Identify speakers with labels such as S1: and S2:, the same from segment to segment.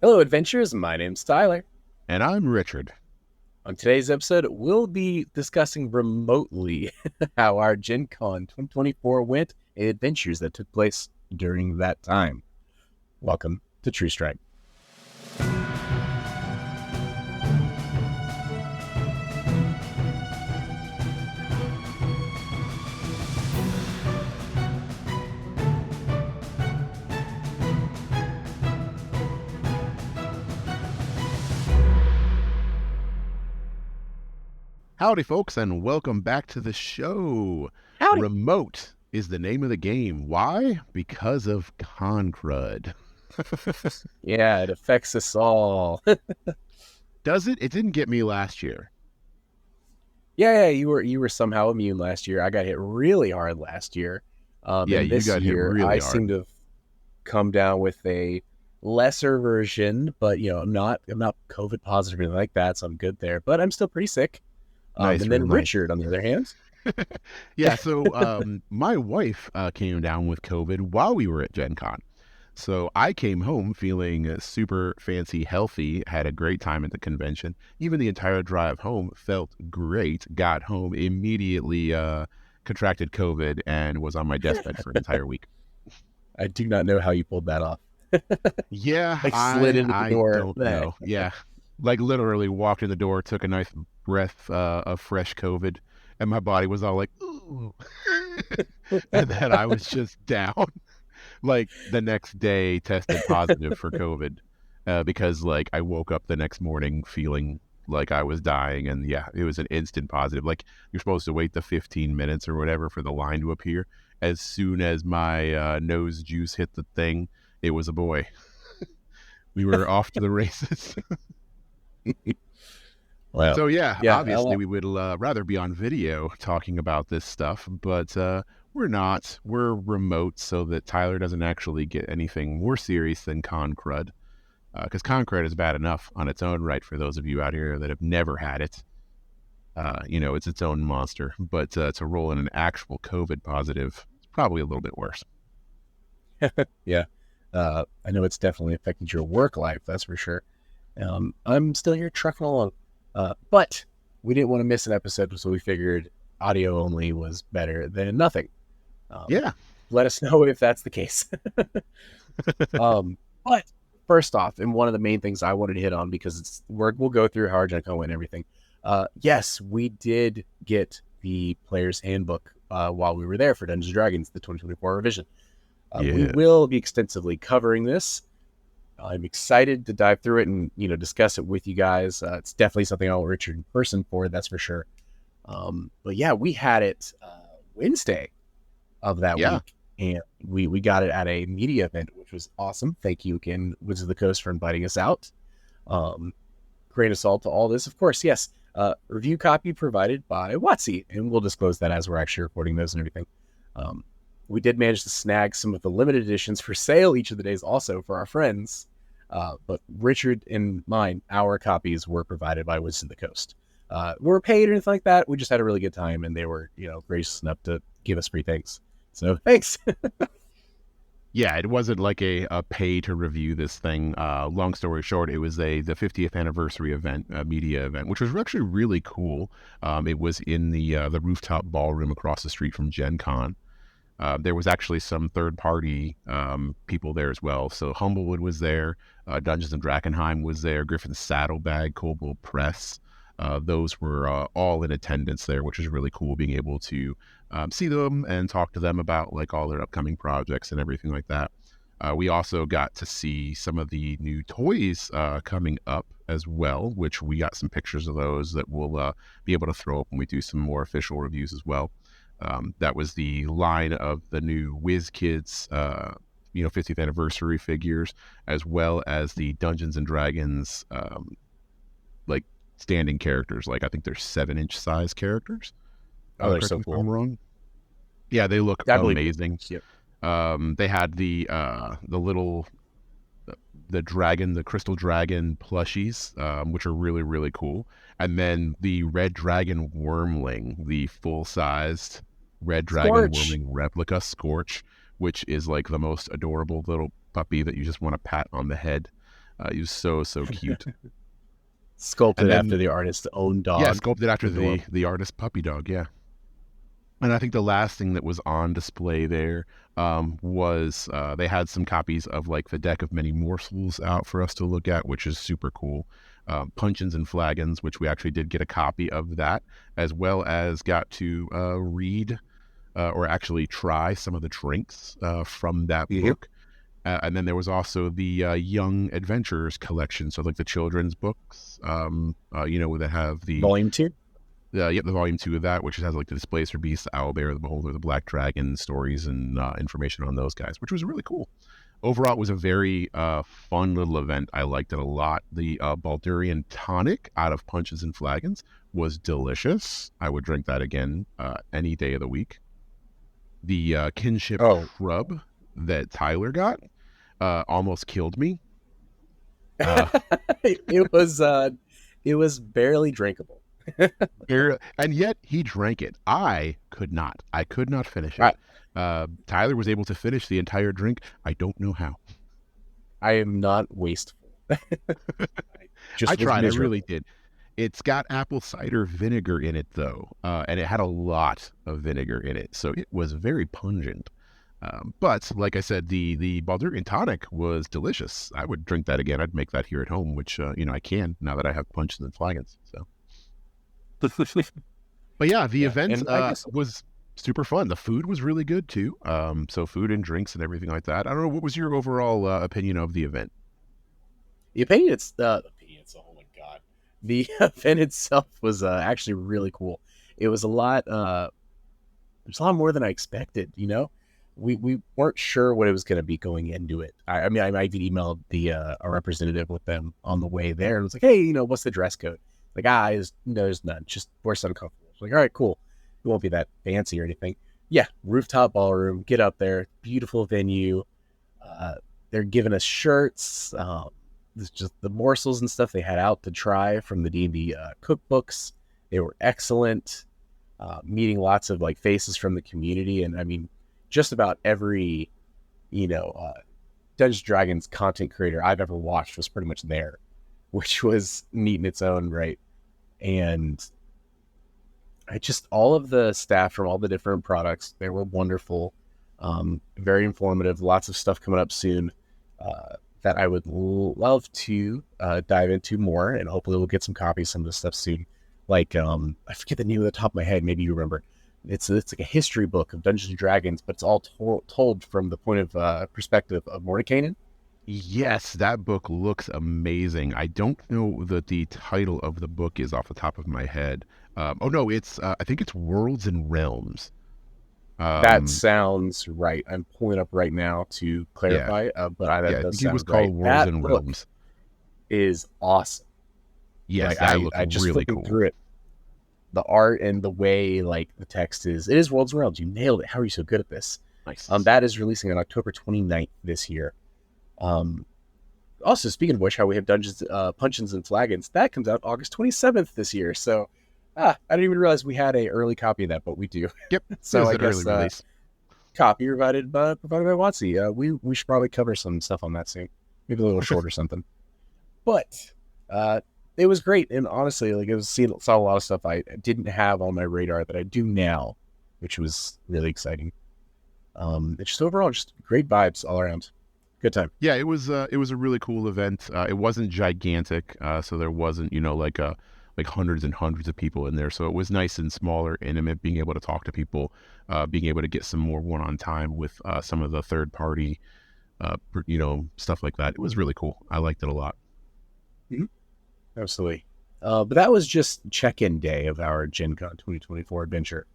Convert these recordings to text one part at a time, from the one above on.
S1: Hello, adventurers. My name's Tyler.
S2: And I'm Richard.
S1: On today's episode, we'll be discussing remotely how our Gen Con 2024 went and adventures that took place during that time. Welcome to True Strike.
S2: Howdy, folks, and welcome back to the show.
S1: Howdy.
S2: Remote is the name of the game. Why? Because of Crud.
S1: Yeah, it affects us all.
S2: Does it? It didn't get me last year.
S1: Yeah, you were somehow immune last year. I got hit really hard last year.
S2: Yeah,
S1: And
S2: you
S1: this
S2: got hit
S1: year,
S2: really
S1: I
S2: hard.
S1: seem to have come down with a lesser version, but I'm not COVID positive or anything like that, so I'm good there. But I'm still pretty sick.
S2: Nice,
S1: And
S2: real
S1: then
S2: nice.
S1: Richard, on the other hand,
S2: Yeah, so my wife came down with COVID while we were at Gen Con. So I came home feeling super fancy, healthy, had a great time at the convention. Even the entire drive home felt great. Got home immediately, contracted COVID, and was on my deathbed for an entire week.
S1: I do not know how you pulled that off.
S2: Yeah,
S1: Like slid
S2: I
S1: into the
S2: I
S1: door.
S2: don't know. Yeah, like literally walked in the door, took a nice breath of fresh COVID, and my body was all like, ooh, and then I was just down. Like the next day tested positive for COVID because like I woke up the next morning feeling like I was dying, and yeah, it was an instant positive. Like you're supposed to wait the 15 minutes or whatever for the line to appear. As soon as my nose juice hit the thing, it was a boy. We were off to the races.
S1: Well,
S2: So yeah,
S1: yeah,
S2: obviously we would rather be on video talking about this stuff, but we're not. We're remote so that Tyler doesn't actually get anything more serious than Crud, because Crud is bad enough on its own right for those of you out here that have never had it. It's its own monster, but to roll in an actual COVID positive, it's probably a little bit worse.
S1: yeah. I know it's definitely affected your work life, that's for sure. I'm still here trucking along. But we didn't want to miss an episode, so we figured audio only was better than nothing. Um,
S2: Yeah,
S1: Let us know if that's the case. But first off, and one of the main things I wanted to hit on, because we'll go through how our Gen Con went and everything. Yes, we did get the player's handbook while we were there for Dungeons & Dragons, the 2024 revision. We
S2: yeah,
S1: will be extensively covering this. I'm excited to dive through it and discuss it with you guys. It's definitely something I'll Richard in person for, that's for sure. But yeah, we had it Wednesday of that
S2: yeah.
S1: week, and we got it at a media event, which was awesome. Thank you again, Wizards of the Coast, for inviting us out. Grain of salt to all this, of course. Yes, review copy provided by Watsy, and we'll disclose that as we're actually recording those and everything. We did manage to snag some of the limited editions for sale each of the days also for our friends. But Richard and mine, our copies were provided by Wizards of the Coast. We're paid or anything like that. We just had a really good time, and they were, gracious enough to give us free things. So thanks.
S2: Yeah, it wasn't like a pay to review this thing. Long story short, it was the 50th anniversary event, a media event, which was actually really cool. It was in the rooftop ballroom across the street from Gen Con. There was actually some third-party people there as well. So Humblewood was there, Dungeons and Drakenheim was there, Griffin's Saddlebag, Kobold Press. Those were all in attendance there, which is really cool, being able to see them and talk to them about like all their upcoming projects and everything like that. We also got to see some of the new toys coming up as well, which we got some pictures of those that we'll be able to throw up when we do some more official reviews as well. That was the line of the new WizKids, 50th anniversary figures, as well as the Dungeons and Dragons, like standing characters. Like I think they're 7-inch size characters.
S1: Oh, they're
S2: Correct
S1: so
S2: me if
S1: cool.
S2: I'm wrong. Yeah, they look
S1: I believe it.
S2: amazing.
S1: Yep.
S2: They had the little the dragon, the crystal dragon plushies, which are really really cool, and then the red dragon wormling, the full sized red dragon
S1: Scorch.
S2: wormling replica Scorch, which is like the most adorable little puppy that you just want to pat on the head. He was so cute. And
S1: Sculpted after
S2: then
S1: the artist's own
S2: yeah,
S1: dog.
S2: sculpted after
S1: Adorable.
S2: the artist puppy dog. Yeah. And I think the last thing that was on display there was they had some copies of like the deck of many morsels out for us to look at, which is super cool. Puncheons and Flagons, which we actually did get a copy of that, as well as got to read or actually try some of the drinks from that
S1: Mhm.
S2: book. And then there was also the Young Adventurers collection, so like the children's books, that have the
S1: Volume 2.
S2: the volume 2 of that, which has like the displays for Beast, the Owlbear, the Beholder, the Black Dragon stories and information on those guys, which was really cool. Overall, it was a very fun little event. I liked it a lot. The Baldurian tonic out of Punches and Flagons was delicious. I would drink that again any day of the week. The kinship
S1: Oh,
S2: shrub that Tyler got almost killed me. Uh,
S1: it was barely drinkable.
S2: and yet he drank it. I could not. I could not finish it.
S1: I,
S2: Tyler was able to finish the entire drink. I don't know how.
S1: I am not wasteful. I
S2: I
S1: just was
S2: tried. I
S1: miserable.
S2: really did. It's got apple cider vinegar in it, though, and it had a lot of vinegar in it, so it was very pungent. But like I said, the Baldurian tonic was delicious. I would drink that again. I'd make that here at home, which I can now that I have punches and flagons. So, but yeah, the
S1: Yeah,
S2: event
S1: and I guess
S2: was super fun. The food was really good too. So food and drinks and everything like that. I don't know. What was your overall opinion of the event?
S1: the opinion it's the opinion it's oh my god. The event itself was actually really cool. It was a lot there's a lot more than I expected, you know? We weren't sure what it was going to be going into it. I mean, I even emailed the a representative with them on the way there and was like, hey, what's the dress code? Like, there's none. Just wear something comfortable. It's like, all right, cool. It won't be that fancy or anything. Yeah, rooftop ballroom. Get up there. Beautiful venue. Uh, they're giving us shirts. It's just the morsels and stuff they had out to try from the D&D cookbooks. They were excellent. Meeting lots of like faces from the community, and I mean, just about every Dungeons Dragons content creator I've ever watched was pretty much there, which was neat in its own right. And I just all of the staff from all the different products, they were wonderful, very informative. Lots of stuff coming up soon that I would love to dive into more, and hopefully we'll get some copies of some of this stuff soon. Like I forget the name of the top of my head. Maybe you remember. It's like a history book of Dungeons and Dragons, but it's all told from the point of perspective of Mordekainen.
S2: Yes, that book looks amazing. I don't know that the title of the book is off the top of my head. Oh no, it's I think it's Worlds and Realms.
S1: That
S2: Um,
S1: sounds right. I'm pulling it up right now to
S2: yeah,
S1: clarify, but that
S2: yeah, I
S1: does
S2: think it was
S1: sound
S2: called
S1: right.
S2: Worlds
S1: That
S2: and
S1: book
S2: Realms.
S1: is awesome.
S2: Yes,
S1: Like
S2: that looked
S1: I just
S2: really
S1: flipping
S2: cool.
S1: through it, the art and the way like the text is. It is World's Realms. You nailed it. How are you so good at this?
S2: Nice.
S1: That is releasing on October 29th this year. Um, Also, speaking of which, how we have Dungeons, Puncheons and Flagons, that comes out August 27th this year. So, I didn't even realize we had a early copy of that, but we do.
S2: Yep, it
S1: So
S2: was
S1: I
S2: an early
S1: guess
S2: release.
S1: copy provided by Watsy. We should probably cover some stuff on that soon, maybe a little short or something. But it was great, and honestly, like saw a lot of stuff I didn't have on my radar that I do now, which was really exciting. It's just overall just great vibes all around. Good time.
S2: Yeah, it was a really cool event. It wasn't gigantic, so there wasn't like hundreds and hundreds of people in there. So it was nice and smaller, intimate, being able to talk to people, being able to get some more one-on time with some of the third party, stuff like that. It was really cool. I liked it a lot.
S1: Mhm. Absolutely. But that was just check-in day of our Gen Con 2024 adventure.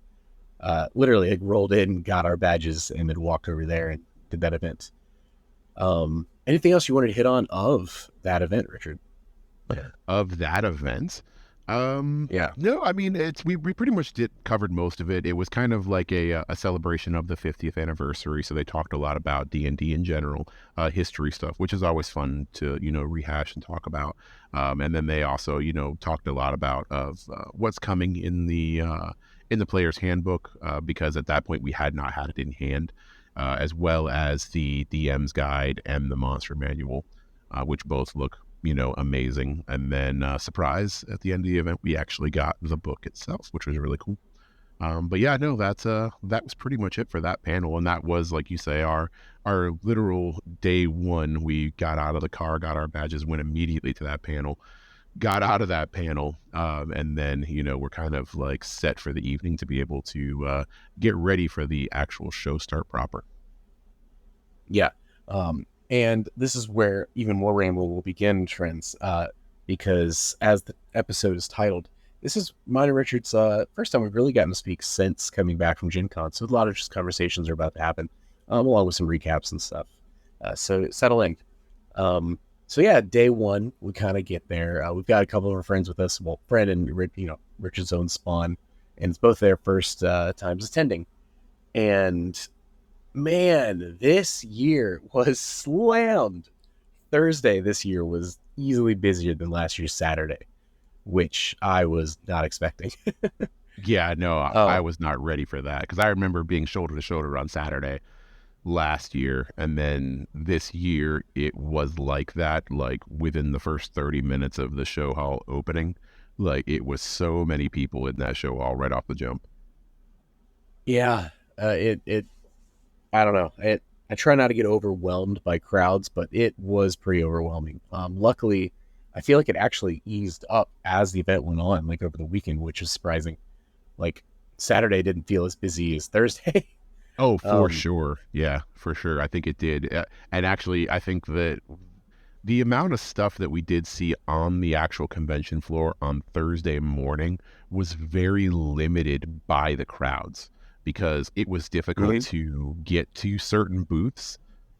S1: Literally, it rolled in, got our badges, and then walked over there and did that event. Anything else you wanted to hit on of that event, Richard?
S2: Of that event.
S1: Yeah.
S2: No, I mean we pretty much did covered most of it. It was kind of like a celebration of the 50th anniversary, so they talked a lot about D&D in general, history stuff, which is always fun to rehash and talk about. And then they also talked a lot about what's coming in the player's handbook, because at that point we had not had it in hand, as well as the DM's guide and the monster manual, which both look amazing. And then surprise, at the end of the event, we actually got the book itself, which was really cool. But yeah, no, that was pretty much it for that panel. And that was, like you say, our literal day one. We got out of the car, got our badges, went immediately to that panel, got out of that panel, and then we're kind of like set for the evening to be able to get ready for the actual show start proper.
S1: Yeah. And this is where even more ramble will begin, Trends, because as the episode is titled, this is mine and Richard's first time we've really gotten to speak since coming back from Gen Con. So a lot of just conversations are about to happen, along with some recaps and stuff. So settle in. So yeah, day one, we kind of get there. We've got a couple of our friends with us. Well, Fred and Richard's own Spawn, and it's both their first times attending. And man, this year was slammed. Thursday this year was easily busier than last year's Saturday, which I was not expecting.
S2: Yeah, no, I was not ready for that, because I remember being shoulder to shoulder on Saturday last year, and then this year it was like that, like within the first 30 minutes of the show hall opening. Like, it was so many people in that show hall right off the jump.
S1: Yeah, it I don't know. I try not to get overwhelmed by crowds, but it was pretty overwhelming. Luckily, I feel like it actually eased up as the event went on, like over the weekend, which is surprising. Like, Saturday didn't feel as busy as Thursday.
S2: Oh, for sure. Yeah, for sure. I think it did. And actually, I think that the amount of stuff that we did see on the actual convention floor on Thursday morning was very limited by the crowds, because it was difficult to get to certain booths.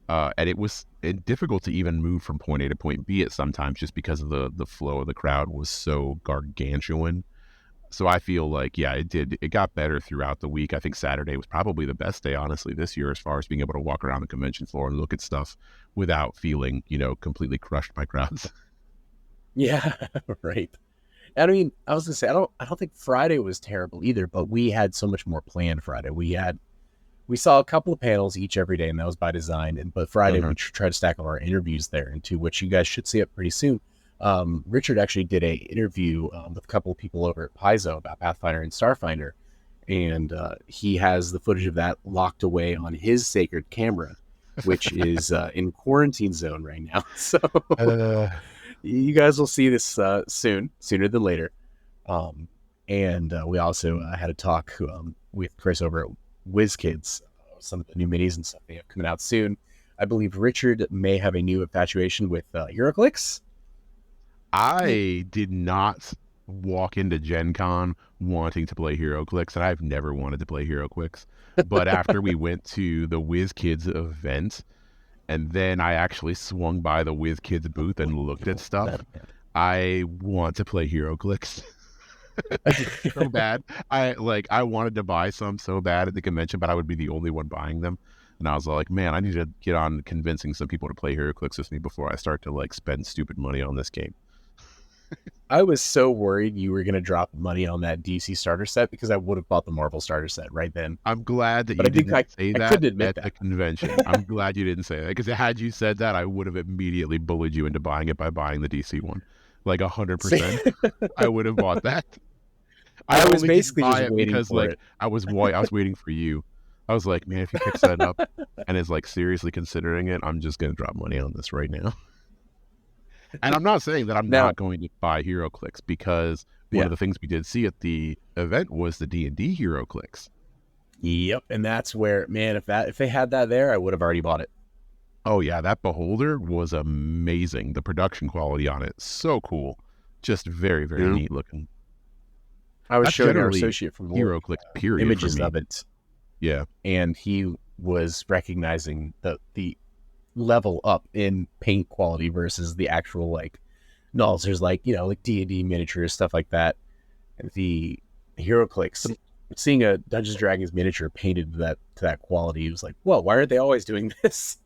S2: And it was difficult to even move from point A to point B at sometimes, just because of the flow of the crowd was so gargantuan. So I feel like, yeah, it got better throughout the week. I think Saturday was probably the best day, honestly, this year, as far as being able to walk around the convention floor and look at stuff without feeling, completely crushed by crowds.
S1: Yeah, right. And I mean, I was gonna say, I don't think Friday was terrible either, but we had so much more planned Friday. We saw a couple of panels each every day, and that was by design. But Friday, we tried to stack all our interviews there, into which you guys should see up pretty soon. Richard actually did a interview with a couple of people over at Paizo about Pathfinder and Starfinder, and he has the footage of that locked away on his sacred camera, which is in quarantine zone right now. So you guys will see this sooner than later. And we also had a talk with Chris over at WizKids, some of the new minis and stuff they have coming out soon. I believe Richard may have a new infatuation with HeroClix.
S2: I did not walk into Gen Con wanting to play HeroClix, and I've never wanted to play HeroClix. But after we went to the WizKids event, and then I actually swung by the WizKids booth and looked at stuff, I want to play HeroClix so bad. I wanted to buy some so bad at the convention, but I would be the only one buying them. And I was like, man, I need to get on convincing some people to play HeroClix with me before I start to spend stupid money on this game.
S1: I was so worried you were going to drop money on that DC starter set, because I would have bought the Marvel starter set right then.
S2: I'm glad that you didn't say that at the convention. I'm glad you didn't say that, because had you said that, I would have immediately bullied you into buying it by buying the DC one. Like 100%. I would have bought that.
S1: I was basically just waiting
S2: because
S1: for it.
S2: I was waiting for you. I was like, man, if he picks that up and is seriously considering it, I'm just going to drop money on this right now. And I'm not saying that I'm not going to buy HeroClix, because one of the things we did see at the event was the D&D HeroClix.
S1: Yep, and that's where, man, if they had that there, I would have already bought it.
S2: Oh yeah, that beholder was amazing. The production quality on it, so cool. Just very, very neat looking.
S1: I was showing our associate from
S2: HeroClix period
S1: images of it.
S2: Yeah,
S1: and he was recognizing the level up in paint quality versus the actual nulls. There's like D&D miniatures, stuff like that. And the HeroClix, seeing a Dungeons & Dragons miniature painted to that quality, he was like, whoa, why aren't they always doing this?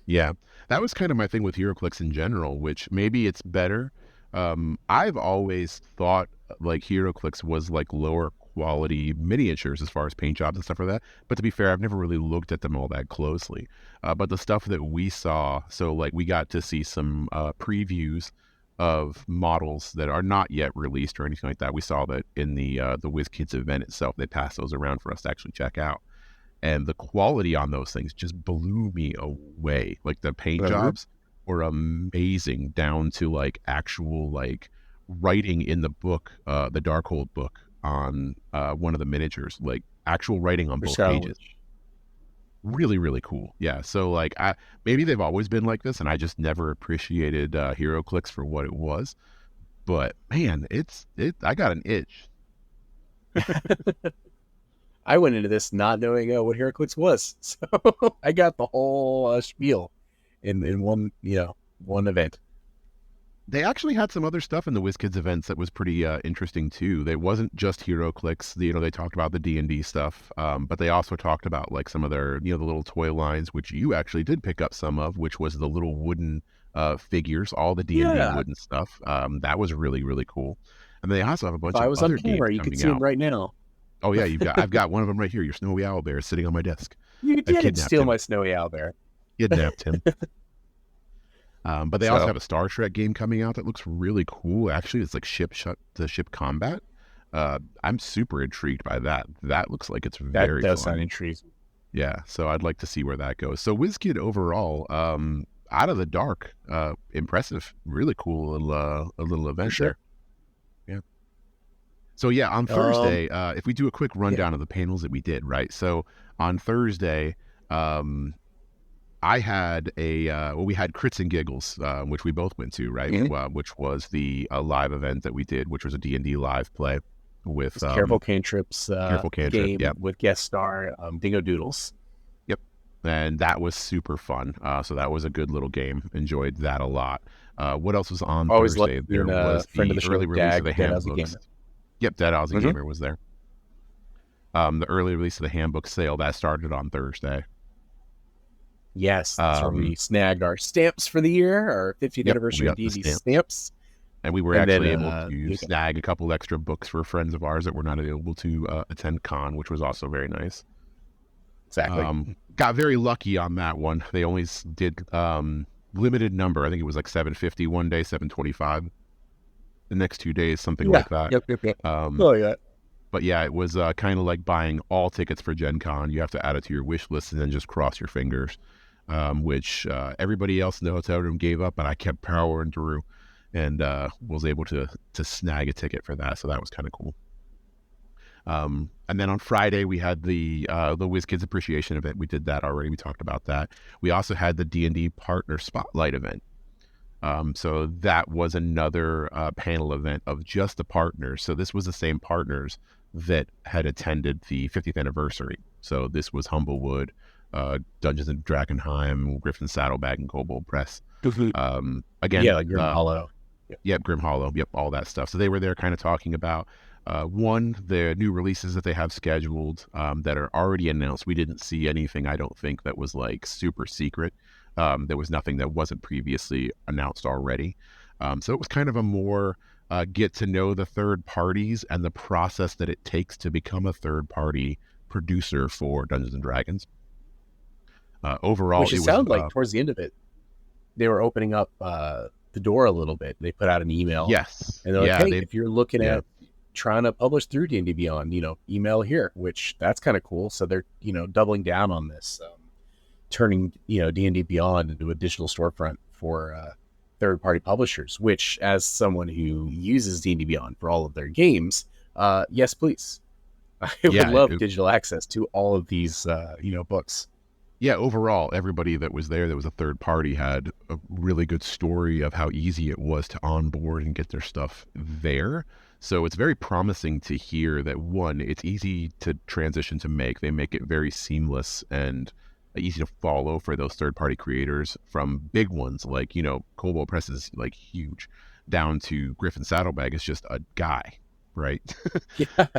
S2: Yeah, that was kind of my thing with HeroClix in general, which maybe it's better. I've always thought HeroClix was lower quality miniatures as far as paint jobs and stuff like that. But to be fair, I've never really looked at them all that closely. But the stuff that we saw, so like we got to see some previews of models that are not yet released or anything like that. We saw that in the WizKids event itself. They passed those around for us to actually check out. And the quality on those things just blew me away. Like the paint jobs were amazing, down to like actual like writing in the book, the Darkhold book on one of the miniatures, like actual writing on both pages. Really, really cool. Yeah. So like maybe they've always been like this and I just never appreciated HeroClix for what it was. But man, I got an itch.
S1: I went into this not knowing what HeroClix was, so I got the whole spiel in one event.
S2: They actually had some other stuff in the WizKids events that was pretty interesting too. They wasn't just HeroClix. They talked about the D&D stuff, but they also talked about like some of their the little toy lines, which you actually did pick up some of, which was the little wooden figures, all the D&D wooden stuff. That was really, really cool. And they also have a bunch of other games coming out.
S1: You could see them right now.
S2: Oh yeah, I've got one of them right here. Your snowy owlbear is sitting on my desk.
S1: You did steal my snowy owlbear.
S2: Kidnapped him. But they also have a Star Trek game coming out that looks really cool. Actually, it's like ship combat. I'm super intrigued by that. That looks like it's very
S1: That does
S2: fun.
S1: sound intriguing.
S2: Yeah, so I'd like to see where that goes. So WizKid overall, out of the dark, impressive, really cool little event there. Yeah. So yeah, on Thursday, if we do a quick rundown of the panels that we did, right? So on Thursday, I had we had Crits and Giggles, which we both went to, right?
S1: Mm-hmm.
S2: Which was the live event that we did, which was a D&D live play with
S1: Careful Cantrips game with guest star Dingo Doodles.
S2: Yep, and that was super fun. So that was a good little game. Enjoyed that a lot. What else was on Thursday? There was
S1: friend
S2: the
S1: of the
S2: early
S1: show,
S2: release of the handbooks.
S1: Gamer.
S2: Yep, Dead Aussie Gamer was there. The early release of the handbook sale that started on Thursday.
S1: Yes, that's where we snagged our stamps for the year, our 50th anniversary D&D stamps.
S2: And we were actually able to snag a couple extra books for friends of ours that were not able to attend con, which was also very nice.
S1: Exactly.
S2: Got very lucky on that one. They only did limited number. I think it was like 750 one day, 725 the next 2 days, something like that.
S1: Yep.
S2: But yeah, it was kind of like buying all tickets for Gen Con. You have to add it to your wish list and then just cross your fingers, which everybody else in the hotel room gave up, but I kept powering through and was able to snag a ticket for that. So that was kind of cool. And then on Friday, we had the WizKids Appreciation event. We did that already. We talked about that. We also had the D&D Partner Spotlight event. So that was another panel event of just the partners. So this was the same partners that had attended the 50th anniversary. So this was Humblewood, Dungeons and Dragonheim, Griffin Saddlebag, and Kobold Press. Again,
S1: like Grim Hollow.
S2: Yep, Grim Hollow. Yep, all that stuff. So they were there kind of talking about the new releases that they have scheduled that are already announced. We didn't see anything, I don't think, that was like super secret. There was nothing that wasn't previously announced already. So it was kind of a more get to know the third parties and the process that it takes to become a third party producer for Dungeons and Dragons. Overall,
S1: which it sounded like towards the end of it, they were opening up the door a little bit. They put out an email.
S2: Yes.
S1: And they're like, hey, if you're looking at trying to publish through D&D Beyond, email here, which that's kind of cool. So they're, doubling down on this. Turning D&D Beyond into a digital storefront for third-party publishers, which, as someone who uses D&D Beyond for all of their games, yes, please. I would love digital access to all of these books.
S2: Yeah, overall, everybody that was there that was a third party had a really good story of how easy it was to onboard and get their stuff there. So it's very promising to hear that, one, it's easy to transition to make. They make it very seamless and easy to follow for those third-party creators, from big ones like, Kobold Press is like huge, down to Griffin Saddlebag is just a guy, right?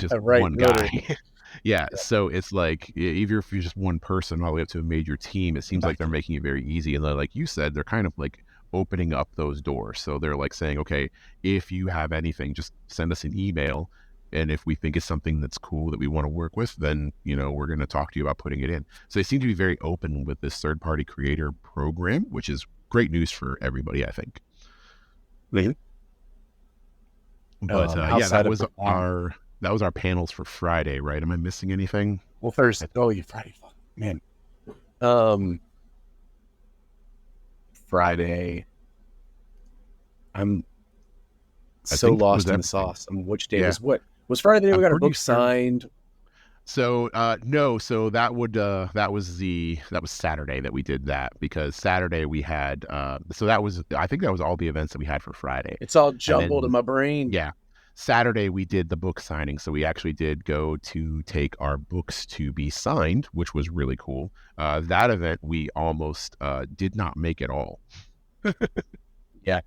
S2: Just one guy. Yeah, so it's like, even if you're just one person all the way up to a major team, it seems like they're making it very easy. And like you said, they're kind of like opening up those doors. So they're like saying, okay, if you have anything, just send us an email And if we think it's something that's cool that we want to work with, then, we're going to talk to you about putting it in. So they seem to be very open with this third-party creator program, which is great news for everybody, I think.
S1: Really?
S2: But yeah,
S1: Outside of
S2: that was our panels for Friday, right? Am I missing anything?
S1: well, Thursday. Oh, you Friday, fuck, man. Um, Friday. I'm so lost in the sauce. Which day was what? Was Friday the day we got our book signed?
S2: So no, so that was Saturday that we did that, because Saturday we had I think that was all the events that we had for Friday.
S1: It's all jumbled in my brain.
S2: Yeah. Saturday we did the book signing, so we actually did go to take our books to be signed, which was really cool. That event we almost did not make at all.
S1: Yeah.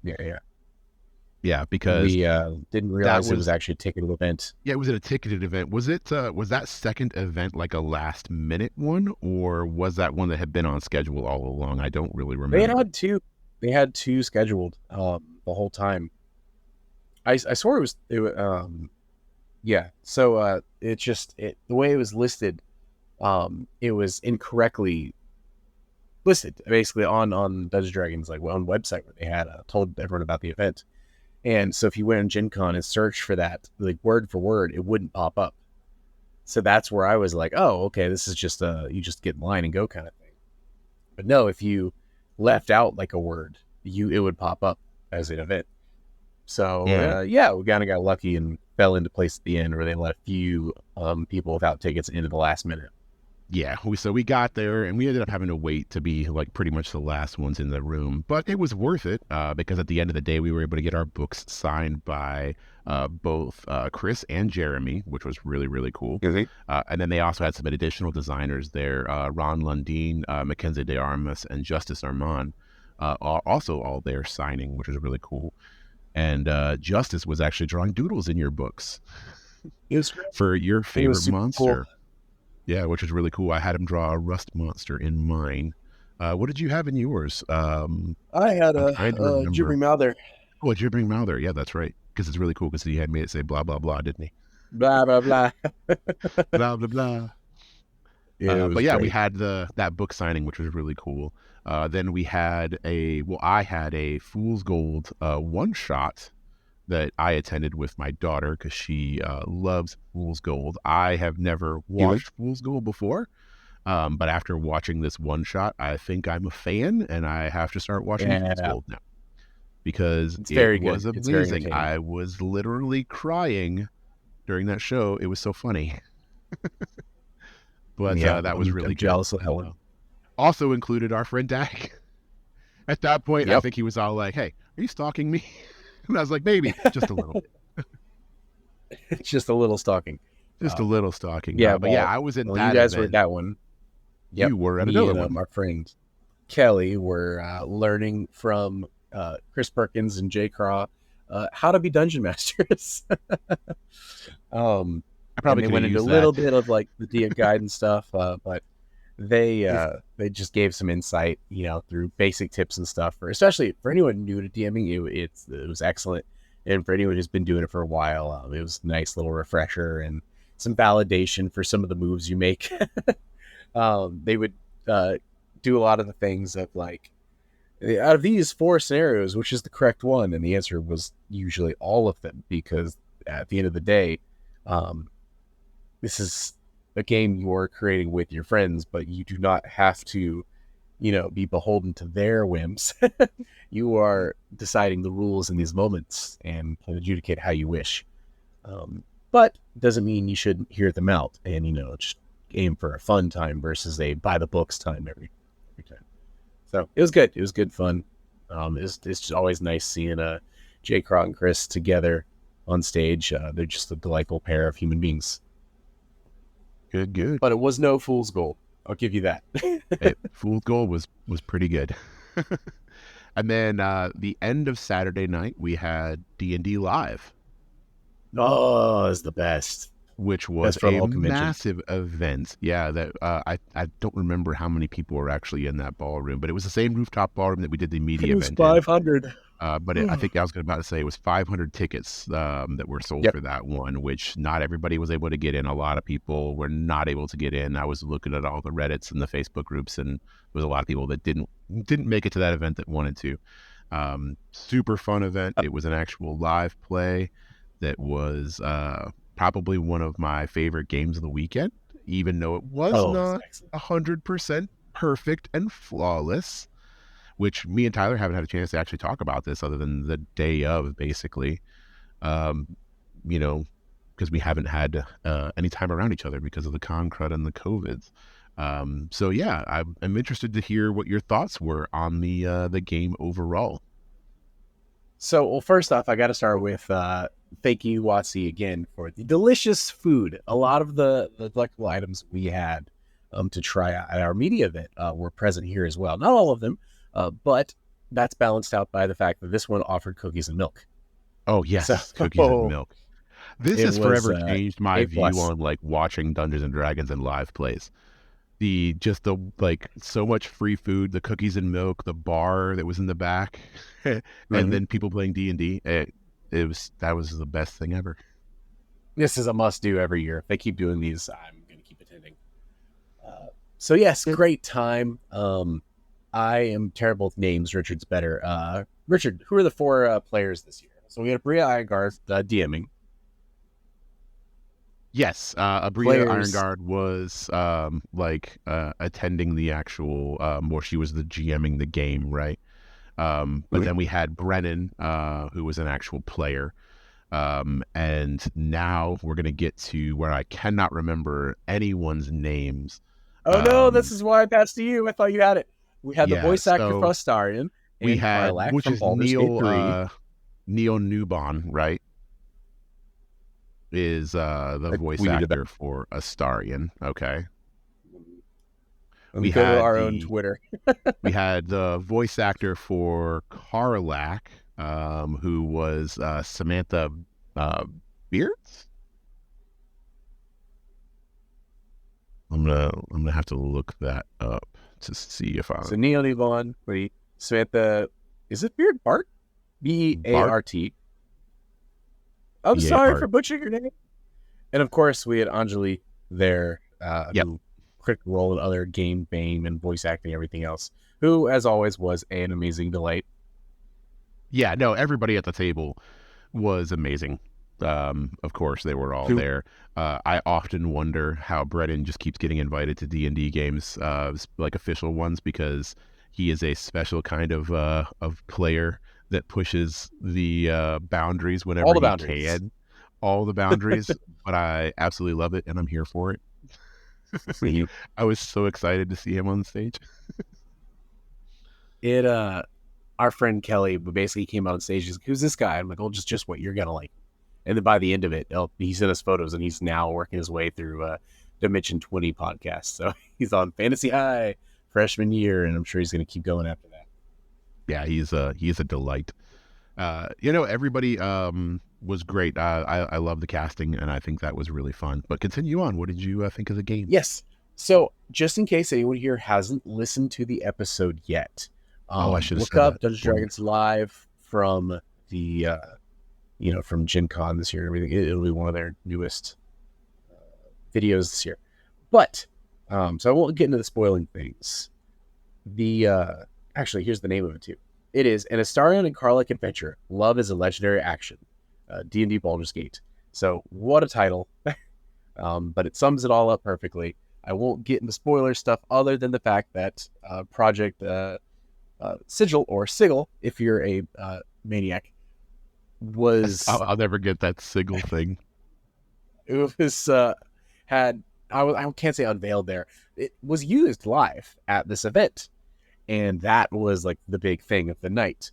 S2: Yeah, because
S1: we didn't realize it was actually a ticketed event.
S2: Yeah, it was a ticketed event. Was that second event like a last minute one, or was that one that had been on schedule all along? I don't really remember.
S1: They had two scheduled the whole time. I swore it was yeah. So the way it was listed, it was incorrectly listed basically on Dungeons & Dragons on website where they had told everyone about the event. And so if you went on Gen Con and searched for that, like word for word, it wouldn't pop up. So that's where I was like, oh, okay, this is just you just get in line and go kind of thing. But no, if you left out like a word, it would pop up as an event. So we kind of got lucky and fell into place at the end where they let a few people without tickets into the last minute.
S2: Yeah, so we got there and we ended up having to wait to be like pretty much the last ones in the room, but it was worth it because at the end of the day we were able to get our books signed by both Chris and Jeremy, which was really, really cool. And then they also had some additional designers there, Ron Lundeen, Mackenzie De Armas, and Justice Armand, also all there signing, which was really cool. And Justice was actually drawing doodles in your books for your favorite monster. Cool. Yeah, which is really cool. I had him draw a rust monster in mine. What did you have in yours? I
S1: had a gibbering mouther.
S2: Oh, a gibbering mouther. Yeah, that's right. Because it's really cool because he had made it say blah, blah, blah, didn't he?
S1: Blah, blah, blah.
S2: Blah, blah, blah. Yeah, but yeah, great. We had that book signing, which was really cool. Then we had I had a Fool's Gold one-shot that I attended with my daughter because she loves Fool's Gold. I have never watched Fool's Gold before, but after watching this one shot, I think I'm a fan, and I have to start watching Fool's Gold now because it was amazing. I was literally crying during that show. It was so funny. But that was really good.
S1: Jealous of Helen.
S2: Also included our friend Dak. At that point, I think he was all like, "Hey, are you stalking me?" And I was like, maybe, just a little.
S1: Just a little stalking.
S2: Just a little stalking.
S1: Yeah,
S2: but I was in that
S1: you guys
S2: event.
S1: were at that one.
S2: Yep. You were at another one.
S1: Our friend Kelly were learning from Chris Perkins and Jay Craw how to be dungeon masters. I probably went into a little bit of like the D&D guide and stuff, but they just gave some insight, through basic tips and stuff especially for anyone new to DMing. It was excellent. And for anyone who's been doing it for a while, it was a nice little refresher and some validation for some of the moves you make. They would do a lot of the things of like, out of these 4 scenarios, which is the correct one? And the answer was usually all of them, because at the end of the day, this is a game you're creating with your friends, but you do not have to, be beholden to their whims. You are deciding the rules in these moments and can adjudicate how you wish. But doesn't mean you shouldn't hear them out and, just aim for a fun time versus a by the books time every time. So it was good. It was good fun. It's just always nice seeing Jay Craw and Chris together on stage. They're just a delightful pair of human beings.
S2: Good.
S1: But it was no Fool's Gold. I'll give you that.
S2: Hey, Fool's Gold was pretty good. And then the end of Saturday night, we had D&D Live.
S1: Oh, it's the best.
S2: Which was a massive event. Yeah, that I don't remember how many people were actually in that ballroom, but it was the same rooftop ballroom that we did the media event.
S1: It was 500.
S2: I think I was about to say it was 500 tickets that were sold
S1: Yep.
S2: for that one, which not everybody was able to get in. A lot of people were not able to get in. I was looking at all the Reddits and the Facebook groups, and there was a lot of people that didn't make it to that event that wanted to. Super fun event. It was an actual live play that was probably one of my favorite games of the weekend, even though it was
S1: Oh, it's
S2: not
S1: excellent.
S2: 100% perfect and flawless, which me and Tyler haven't had a chance to actually talk about this other than the day of, basically. Um, you know, because we haven't had any time around each other because of the Crud and the COVIDs. So yeah, I'm interested to hear what your thoughts were on the game overall.
S1: So, well, first off, I got to start with thank you, Watsy, again for the delicious food. A lot of the collectible items we had to try out at our media event were present here as well. Not all of them, but that's balanced out by the fact that this one offered cookies and milk.
S2: Oh
S1: So
S2: yes, cookies and milk. This
S1: it
S2: has
S1: was
S2: forever changed my
S1: A
S2: view
S1: plus.
S2: on like watching Dungeons and Dragons and live plays. The like so much free food, the cookies and milk, the bar that was in the back, and
S1: Mhm.
S2: then people playing D&D. That was the best thing ever.
S1: This is a must do every year. If they keep doing these, I'm going to keep attending. So yes,
S2: Good.
S1: great time. I am terrible with names. Richard's better. Richard, who are the four players this year? So we had Bria Irongarth DMing.
S2: Yes, Abria
S1: Players.
S2: Ironguard was attending the actual where she was the GMing the game, right? But then we had Brennan, who was an actual player. And now we're gonna get to where I cannot remember anyone's names.
S1: Oh no, this
S2: Um,
S1: is why I passed to you. I thought you had it. We had the
S2: yeah,
S1: voice actor for
S2: so
S1: Astarion
S2: we
S1: and
S2: had,
S1: Karlak
S2: which
S1: from
S2: is
S1: Baldur's Gate 3.
S2: Neil Newbon, right? Is the
S1: I
S2: voice
S1: tweeted about
S2: actor for Astarion. Okay.
S1: it. Let me
S2: We
S1: go to
S2: had
S1: our own
S2: the
S1: Twitter.
S2: we had the voice actor for Karlak, who was Samantha uh, Beards. I'm gonna have to look that up to see if I
S1: So Neil Devon, wait, Samantha, is it Beard Bart?
S2: Bart.
S1: Beart. I'm
S2: Yeah,
S1: sorry for
S2: Bart.
S1: butchering your name. And of course, we had Anjali there,
S2: Yep.
S1: who critical role in other game fame and voice acting, everything else. Who, as always, was an amazing delight.
S2: Yeah. No, everybody at the table was amazing. Of course, they were all
S1: Who
S2: there. I often wonder how Brennan just keeps getting invited to D&D games, like official ones, because he is a special kind of player that pushes the boundaries
S1: all
S2: whenever
S1: the
S2: he
S1: boundaries.
S2: can, all the boundaries. But I absolutely love it, and I'm here for it. I was so excited to see him on stage.
S1: It our friend Kelly basically came out on stage. He's like, "Who's this guy?" I'm like, "Oh, just what you're gonna like." And then by the end of it, he sent us photos, and he's now working his way through Dimension 20 podcast. So he's on Fantasy High freshman year, and I'm sure he's going to keep going after that.
S2: Yeah, he's a delight. Everybody was great. I love the casting, and I think that was really fun. But continue on. What did you think of the game?
S1: Yes. So just in case anyone here hasn't listened to the episode yet,
S2: Oh, I should have
S1: look
S2: said that.
S1: up Dungeons and
S2: Spoilers.
S1: Dragons Live from the from Gen Con this year and everything. It'll be one of their newest videos this year. But so I won't get into the spoiling things. The actually, here's the name of it too. It is an Astarion and Karlak adventure. Love is a legendary action. D&D Baldur's Gate. So what a title. But it sums it all up perfectly. I won't get into spoiler stuff other than the fact that Project Sigil or Sigil, if you're a maniac, was
S2: I'll never get that sigil thing.
S1: it was had I can't say unveiled there. It was used live at this event, and that was like the big thing of the night.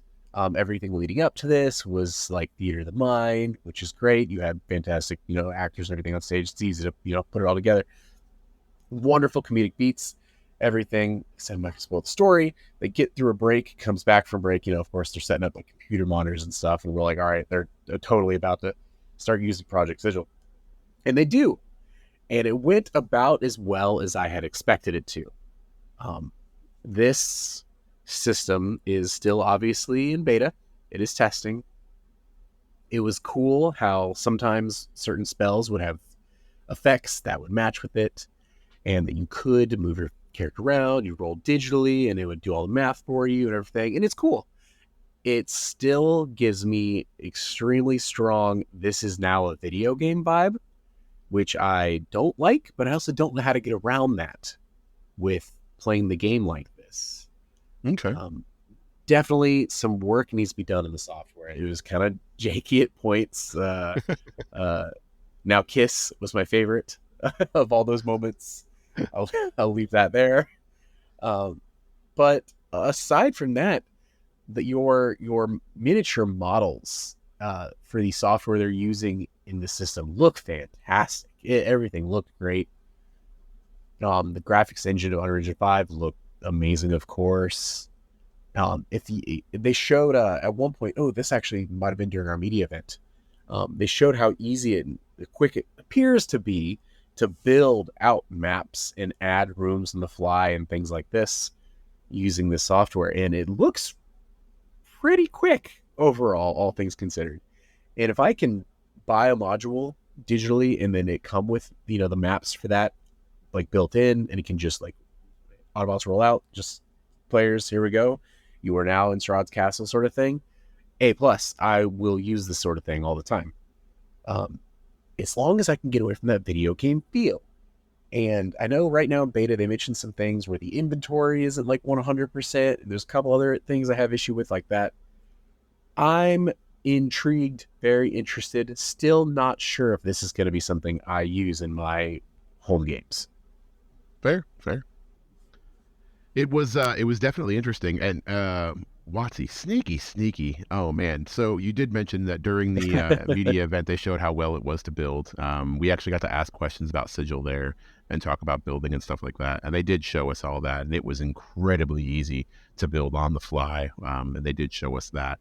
S1: Everything leading up to this was like theater of the mind, which is great. You had fantastic, actors and everything on stage. It's easy to, put it all together. Wonderful comedic beats, everything. I'm not gonna spoil the story. They get through a break, comes back from break. Of course, they're setting up like computer monitors and stuff, and we're like, all right, they're totally about to start using Project Sigil, and they do, and it went about as well as I had expected it to. This system is still obviously in beta. It is testing. It was cool how sometimes certain spells would have effects that would match with it, and that you could move your character around. You roll digitally, and it would do all the math for you and everything. And it's cool. It still gives me extremely strong, this is now a video game vibe, which I don't like, but I also don't know how to get around that with playing the game like this.
S2: Okay.
S1: Definitely some work needs to be done in the software. It was kind of janky at points. Now Kiss was my favorite of all those moments. I'll leave that there. But aside from that, your miniature models for the software they're using in the system look fantastic. Everything looked great. The graphics engine of Unreal Engine 5 looked amazing, of course. If they showed at one point, this actually might have been during our media event. They showed how easy and quick it appears to be to build out maps and add rooms on the fly and things like this using this software, and it looks pretty quick overall, all things considered. And if I can buy a module digitally and then it come with the maps for that like built in, and it can just like autobots roll out, just players, here we go, you are now in Strahd's castle sort of thing. A plus, I will use this sort of thing all the time. As long as I can get away from that video game feel. And I know right now in beta, they mentioned some things where the inventory isn't like 100%. There's a couple other things I have issue with like that. I'm intrigued, very interested, still not sure if this is going to be something I use in my home games.
S2: Fair. It was definitely interesting. And Watsy, sneaky. Oh man! So you did mention that during the media event, they showed how well it was to build. We actually got to ask questions about Sigil there and talk about building and stuff like that. And they did show us all that, and it was incredibly easy to build on the fly. And they did show us that.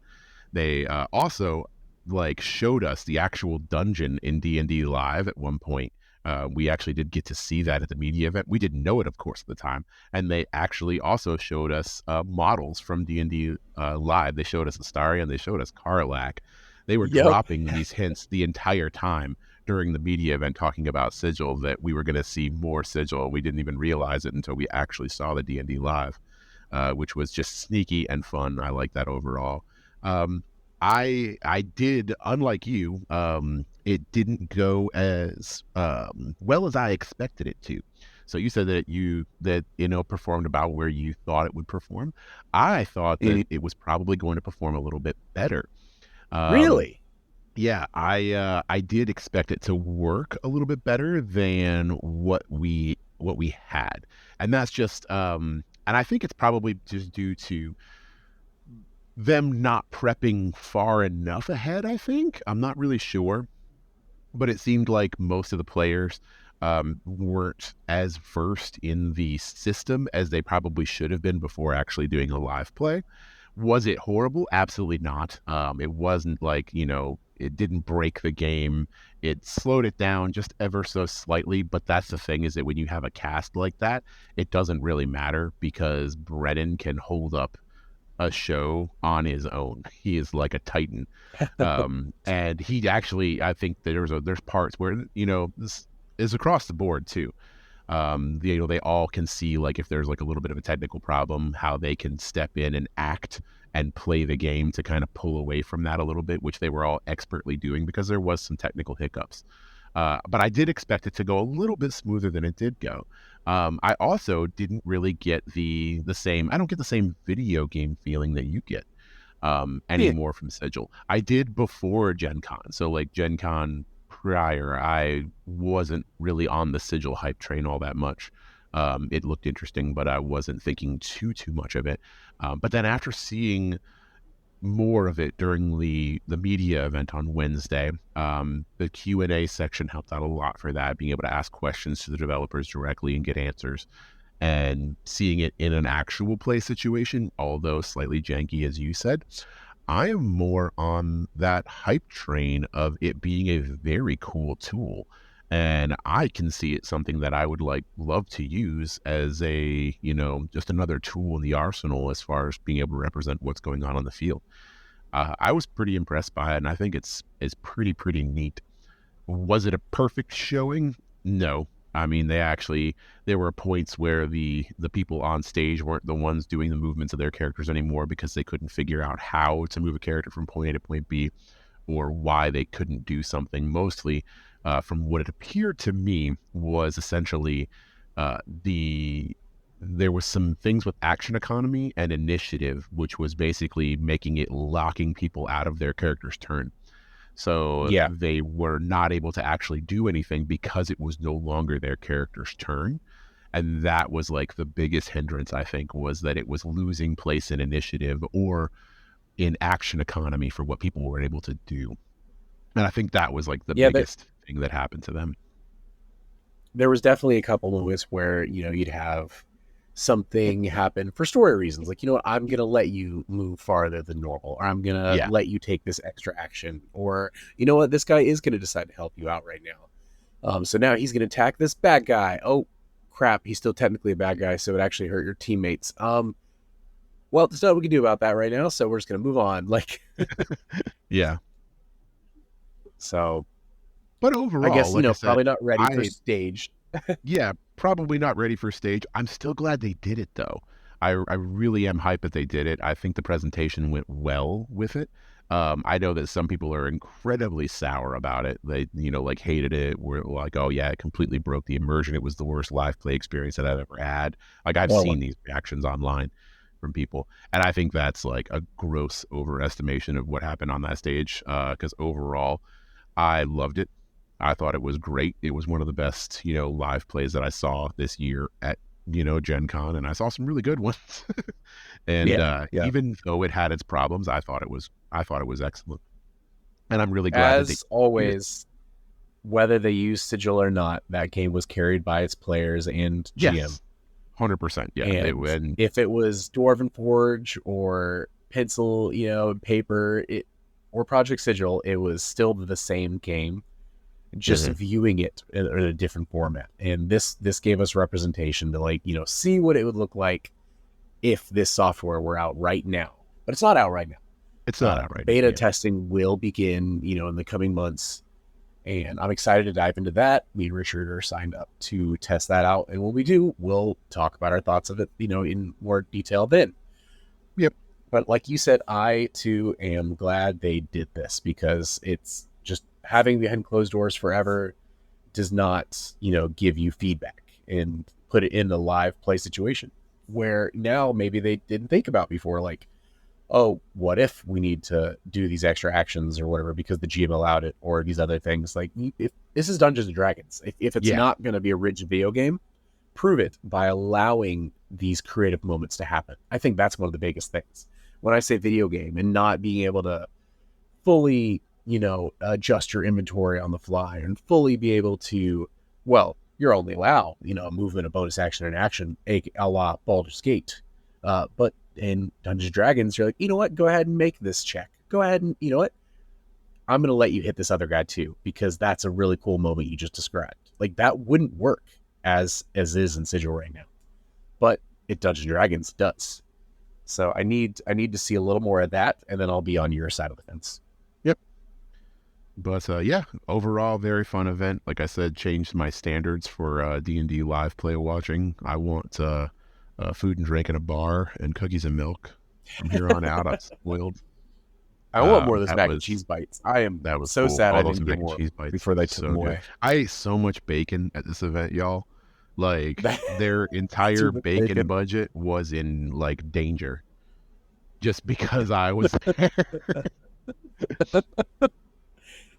S2: They also like showed us the actual dungeon in D&D Live at one point. We actually did get to see that at the media event. We didn't know it, of course, at the time. And they actually also showed us models from D&D Live. They showed us Astarion. They showed us Karlak. They were dropping these hints the entire time during the media event, talking about Sigil, that we were going to see more Sigil. We didn't even realize it until we actually saw the D&D Live, which was just sneaky and fun. I like that overall. I did, unlike you, it didn't go as well as I expected it to. So you said that performed about where you thought it would perform. I thought that it was probably going to perform a little bit better.
S1: Really?
S2: Yeah, I did expect it to work a little bit better than what we had, and that's just and I think it's probably just due to them not prepping far enough ahead. I think, I'm not really sure, but it seemed like most of the players weren't as versed in the system as they probably should have been before actually doing a live play. Was it horrible? Absolutely not. It wasn't like, it didn't break the game. It slowed it down just ever so slightly. But that's the thing, is that when you have a cast like that, it doesn't really matter, because Brennan can hold up a show on his own. He is like a titan. And he actually, I think that there's parts where, this is across the board too. They all can see, like, if there's like a little bit of a technical problem, how they can step in and act and play the game to kind of pull away from that a little bit, which they were all expertly doing, because there was some technical hiccups. But I did expect it to go a little bit smoother than it did go. I also didn't really get the same, I don't get the same video game feeling that you get anymore from Sigil. I did before Gen Con. So like Gen Con prior, I wasn't really on the Sigil hype train all that much. It looked interesting, but I wasn't thinking too much of it. But then after seeing more of it during the media event on Wednesday, the Q&A section helped out a lot for that, being able to ask questions to the developers directly and get answers, and seeing it in an actual play situation, although slightly janky, as you said. I am more on that hype train of it being a very cool tool, and I can see it something that I would love to use as just another tool in the arsenal as far as being able to represent what's going on the field. I was pretty impressed by it, and I think it's pretty neat. Was it a perfect showing? No. I mean, there were points where the people on stage weren't the ones doing the movements of their characters anymore because they couldn't figure out how to move a character from point A to point B, or why they couldn't do something. Mostly, from what it appeared to me, was essentially the there was some things with action economy and initiative, which was basically making it locking people out of their character's turn. So
S1: Yeah.
S2: they were not able to actually do anything because it was no longer their character's turn. And that was like the biggest hindrance, I think, was that it was losing place in initiative or in action economy for what people were able to do. And I think that was like the
S1: Yeah,
S2: biggest thing that happened to them.
S1: there was definitely a couple moments where, you'd have something happen for story reasons. Like, I'm going to let you move farther than normal, or I'm going to
S2: Yeah.
S1: let you take this extra action, or, you know what, this guy is going to decide to help you out right now. So now he's going to attack this bad guy. Oh, crap. He's still technically a bad guy, so it actually hurt your teammates. Well, there's nothing we can do about that right now, so we're just going to move on. Like,
S2: Yeah.
S1: so
S2: But
S1: I
S2: overall,
S1: guess,
S2: like I said,
S1: probably not ready for
S2: I
S1: stage.
S2: yeah, probably not ready for stage. I'm still glad they did it though. I really am hyped that they did it. I think the presentation went well with it. I know that some people are incredibly sour about it. They, like hated it. Were like, oh yeah, it completely broke the immersion. It was the worst live play experience that I've ever had. Like I've
S1: Well,
S2: seen these reactions online from people, and I think that's like a gross overestimation of what happened on that stage. Because overall, I loved it. I thought it was great. It was one of the best, live plays that I saw this year at, Gen Con, and I saw some really good ones. And
S1: yeah, yeah.
S2: even though it had its problems, I thought it was excellent. And I'm really glad that they
S1: As
S2: did it.
S1: always, whether they use Sigil or not, that game was carried by its players and GM.
S2: Yes, 100%. Yeah,
S1: And
S2: and
S1: if it was Dwarven Forge or Pencil, paper, or Project Sigil, it was still the same game, just
S2: mhm.
S1: viewing it in a different format. And this gave us representation to, like, see what it would look like if this software were out right now. But it's not out right now.
S2: It's not out right now.
S1: Beta
S2: Yeah.
S1: testing will begin, in the coming months, and I'm excited to dive into that. Me and Richard are signed up to test that out, and when we do, we'll talk about our thoughts of it, in more detail then.
S2: Yep.
S1: But like you said, I too am glad they did this, because it's just having behind closed doors forever does not, give you feedback and put it in a live play situation where now maybe they didn't think about before. Like, oh, what if we need to do these extra actions or whatever because the GM allowed it, or these other things. Like, if this is Dungeons and Dragons, if it's
S2: Yeah.
S1: not going to be a rigid video game, prove it by allowing these creative moments to happen. I think that's one of the biggest things when I say video game, and not being able to fully, adjust your inventory on the fly and fully be able to, well, you're only allowed, a movement, a bonus action, and action, a la Baldur's Gate. But in Dungeons and Dragons, you're like, you know what? Go ahead and make this check. Go ahead and, you know what? I'm going to let you hit this other guy too, because that's a really cool moment you just described. Like, that wouldn't work as is in Sigil right now, but it Dungeons and Dragons does. So I need to see a little more of that, and then I'll be on your side of the fence.
S2: Yep. But yeah, overall, very fun event. Like I said, changed my standards for D&D live play watching. I want food and drink in a bar and cookies and milk from here on out. I'm spoiled.
S1: I want more of those
S2: That
S1: mac and
S2: was
S1: cheese bites. I am
S2: that was
S1: so
S2: cool.
S1: sad I
S2: All those
S1: didn't get
S2: mac and
S1: more
S2: cheese bites,
S1: before they took
S2: so
S1: them
S2: good.
S1: away.
S2: I ate so much bacon at this event, y'all. Like their
S1: Too
S2: entire
S1: much
S2: bacon
S1: bacon.
S2: budget was in like danger just because I was there.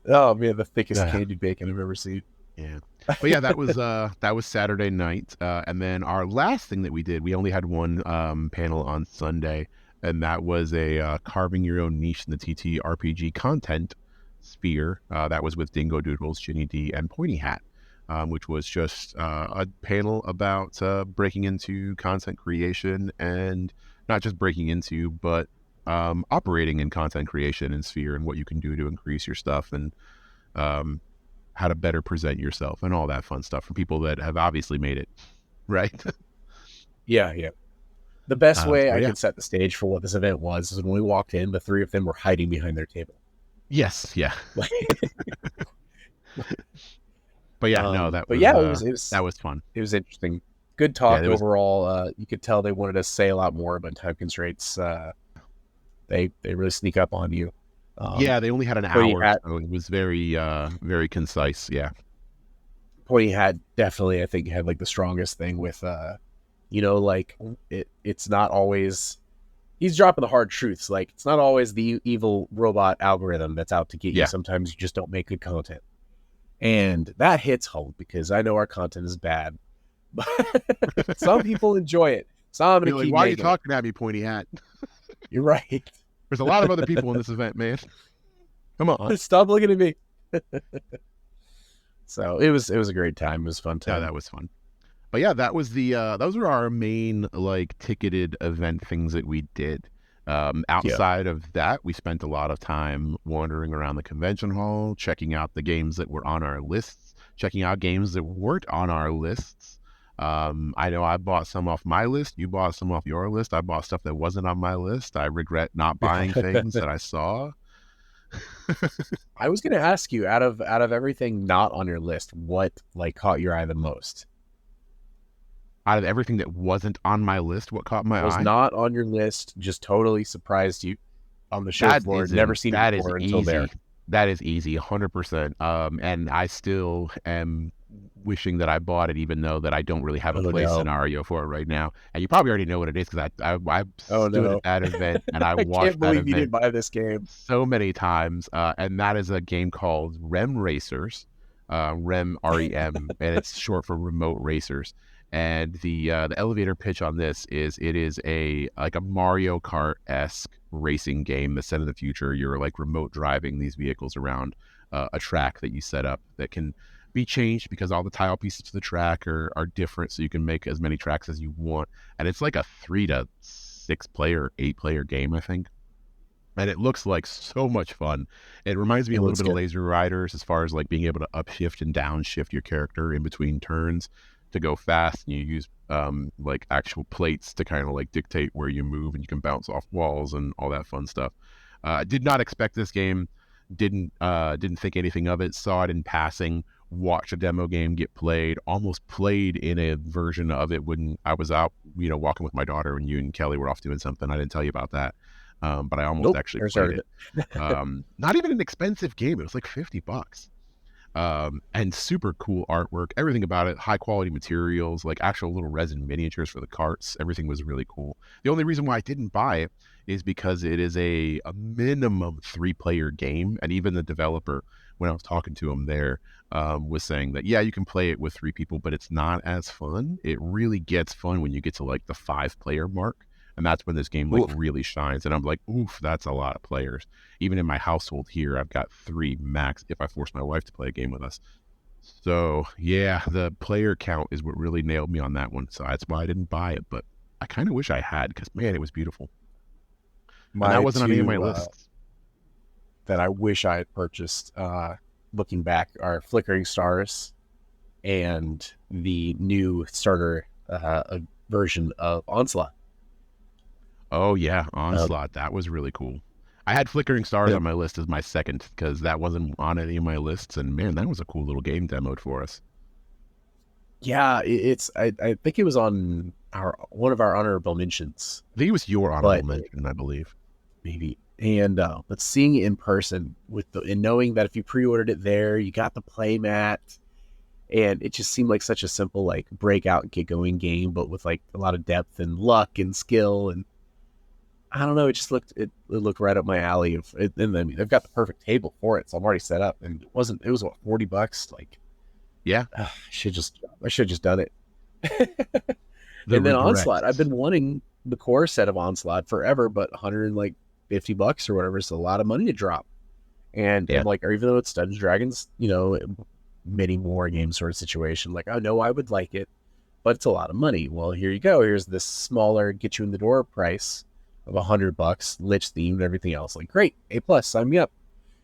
S1: Oh man, the thickest
S2: Yeah.
S1: candied bacon I've ever seen.
S2: Yeah. But yeah, that was Saturday night. And then our last thing that we did, we only had one panel on Sunday, and that was a carving your own niche in the TTRPG content sphere. That was with Dingo Doodles, Ginny D, and Pointy Hat, which was just a panel about breaking into content creation, and not just breaking into, but operating in content creation and sphere, and what you can do to increase your stuff, and um, how to better present yourself and all that fun stuff from people that have obviously made it, right?
S1: Yeah, yeah. The best way
S2: So
S1: I
S2: yeah.
S1: could set the stage for what this event was is when we walked in, the three of them were hiding behind their table.
S2: Yes, yeah.
S1: Like,
S2: But yeah, no,
S1: but yeah, it
S2: that
S1: was
S2: was fun.
S1: it was interesting. Good
S2: Yeah,
S1: talk
S2: it was.
S1: overall. You could tell they wanted to say a lot more, but time constraints, they really sneak up on you.
S2: Yeah, they only had an
S1: Pointy
S2: hour,
S1: Hat,
S2: so it was very concise. Yeah.
S1: Pointy Hat definitely, I think, had like the strongest thing with, like it's not always he's dropping the hard truths. Like it's not always the evil robot algorithm that's out to get you.
S2: Yeah.
S1: Sometimes you just don't make good content, and that hits home because I know our content is bad, but some people enjoy it. So I'm gonna
S2: You're like,
S1: keep
S2: why are you
S1: making it.
S2: talking at me, pointy hat?
S1: You're right.
S2: There's a lot of other people in this event, man. Come on.
S1: Stop looking at me. So it was a great time. It was a fun
S2: Yeah,
S1: time.
S2: that was fun. But yeah, that was those were our main like ticketed event things that we did.
S1: Yeah.
S2: Outside of that, we spent a lot of time wandering around the convention hall, checking out the games that were on our lists, checking out games that weren't on our lists. I know I bought some off my list. You bought some off your list. I bought stuff that wasn't on my list. I regret not buying things that I saw.
S1: I was gonna ask you out of everything not on your list, what like caught your eye the most?
S2: Out of everything that wasn't on my list, what caught my
S1: Was
S2: eye?
S1: not on your list, just totally surprised you on the show floor. Never seen it
S2: That is
S1: before until there.
S2: easy. That is easy, 100%. And I still am wishing that I bought it, even though that I don't really have a
S1: Oh
S2: play
S1: no.
S2: scenario for it right now. And you probably already know what it is because I
S1: Oh
S2: stood at
S1: no.
S2: that event and I
S1: I can't
S2: watched that
S1: believe you didn't
S2: event
S1: buy this game.
S2: so many times. And that is a game called Rem Racers, Rem REM, and it's short for Remote Racers. And the elevator pitch on this is it is a like a Mario Kart esque racing game that's set in the future. You're like remote driving these vehicles around a track that you set up that can be changed because all the tile pieces to the track are different, so you can make as many tracks as you want. And it's like a 3 to 6 player, 8 player game, I think. And it looks like so much fun. It reminds me
S1: It
S2: a little
S1: looks
S2: bit of
S1: good.
S2: Laser Riders as far as like being able to upshift and downshift your character in between turns to go fast. And you use like actual plates to kind of like dictate where you move, and you can bounce off walls and all that fun stuff. Did not expect this game. Didn't think anything of it. Saw it in passing. Watched a demo game get played. Almost played in a version of it when I was out, walking with my daughter, when you and Kelly were off doing something. I didn't tell you about that. But I almost
S1: Nope.
S2: actually
S1: There's
S2: played
S1: started
S2: it.
S1: it.
S2: Not even an expensive game. It was like $50. And super cool artwork. Everything about it, high quality materials, like actual little resin miniatures for the carts. Everything was really cool. The only reason why I didn't buy it is because it is a minimum 3 player game. And even the developer, when I was talking to him there, was saying that, yeah, you can play it with 3 people, but it's not as fun. It really gets fun when you get to like the 5 player mark. And that's when this game like
S1: Oof.
S2: really shines. And I'm like, oof, that's a lot of players. Even in my household here, I've got 3 max if I force my wife to play a game with us. So yeah, the player count is what really nailed me on that one. So that's why I didn't buy it. But I kind of wish I had, because man, it was beautiful. And that
S1: My
S2: wasn't on any of my
S1: two
S2: lists.
S1: that I wish I had purchased, looking back, are Flickering Stars and the new starter version of Onslaught.
S2: Oh yeah,
S1: Um,
S2: Onslaught. That was really cool. I had Flickering Stars on my list as my second because that wasn't on any of my lists. And man, that was a cool little game demoed for us.
S1: yeah, I think it was on our one of our honorable mentions,
S2: I think it was your honorable
S1: but
S2: mention, I believe.
S1: maybe. And but seeing it in person and knowing that if you pre-ordered it there, you got the play mat, and it just seemed like such a simple like breakout and get going game, but with like a lot of depth and luck and skill, and I don't know, it looked right up my alley. And I mean, they've got the perfect table for it, so I'm already set up. And it was what, $40? Like,
S2: Yeah,
S1: I should just done it.
S2: the
S1: And then
S2: regret.
S1: Onslaught, I've been wanting the core set of Onslaught forever, but $150 or whatever is a lot of money to drop. And
S2: Yeah.
S1: I'm like, or even though it's Dungeons and Dragons, many more game sort of situation, like I know I would like it, but it's a lot of money. Well, here you go. Here's this smaller, get you in the door price of $100, Lich themed, everything else. Like, great, A plus, sign me up.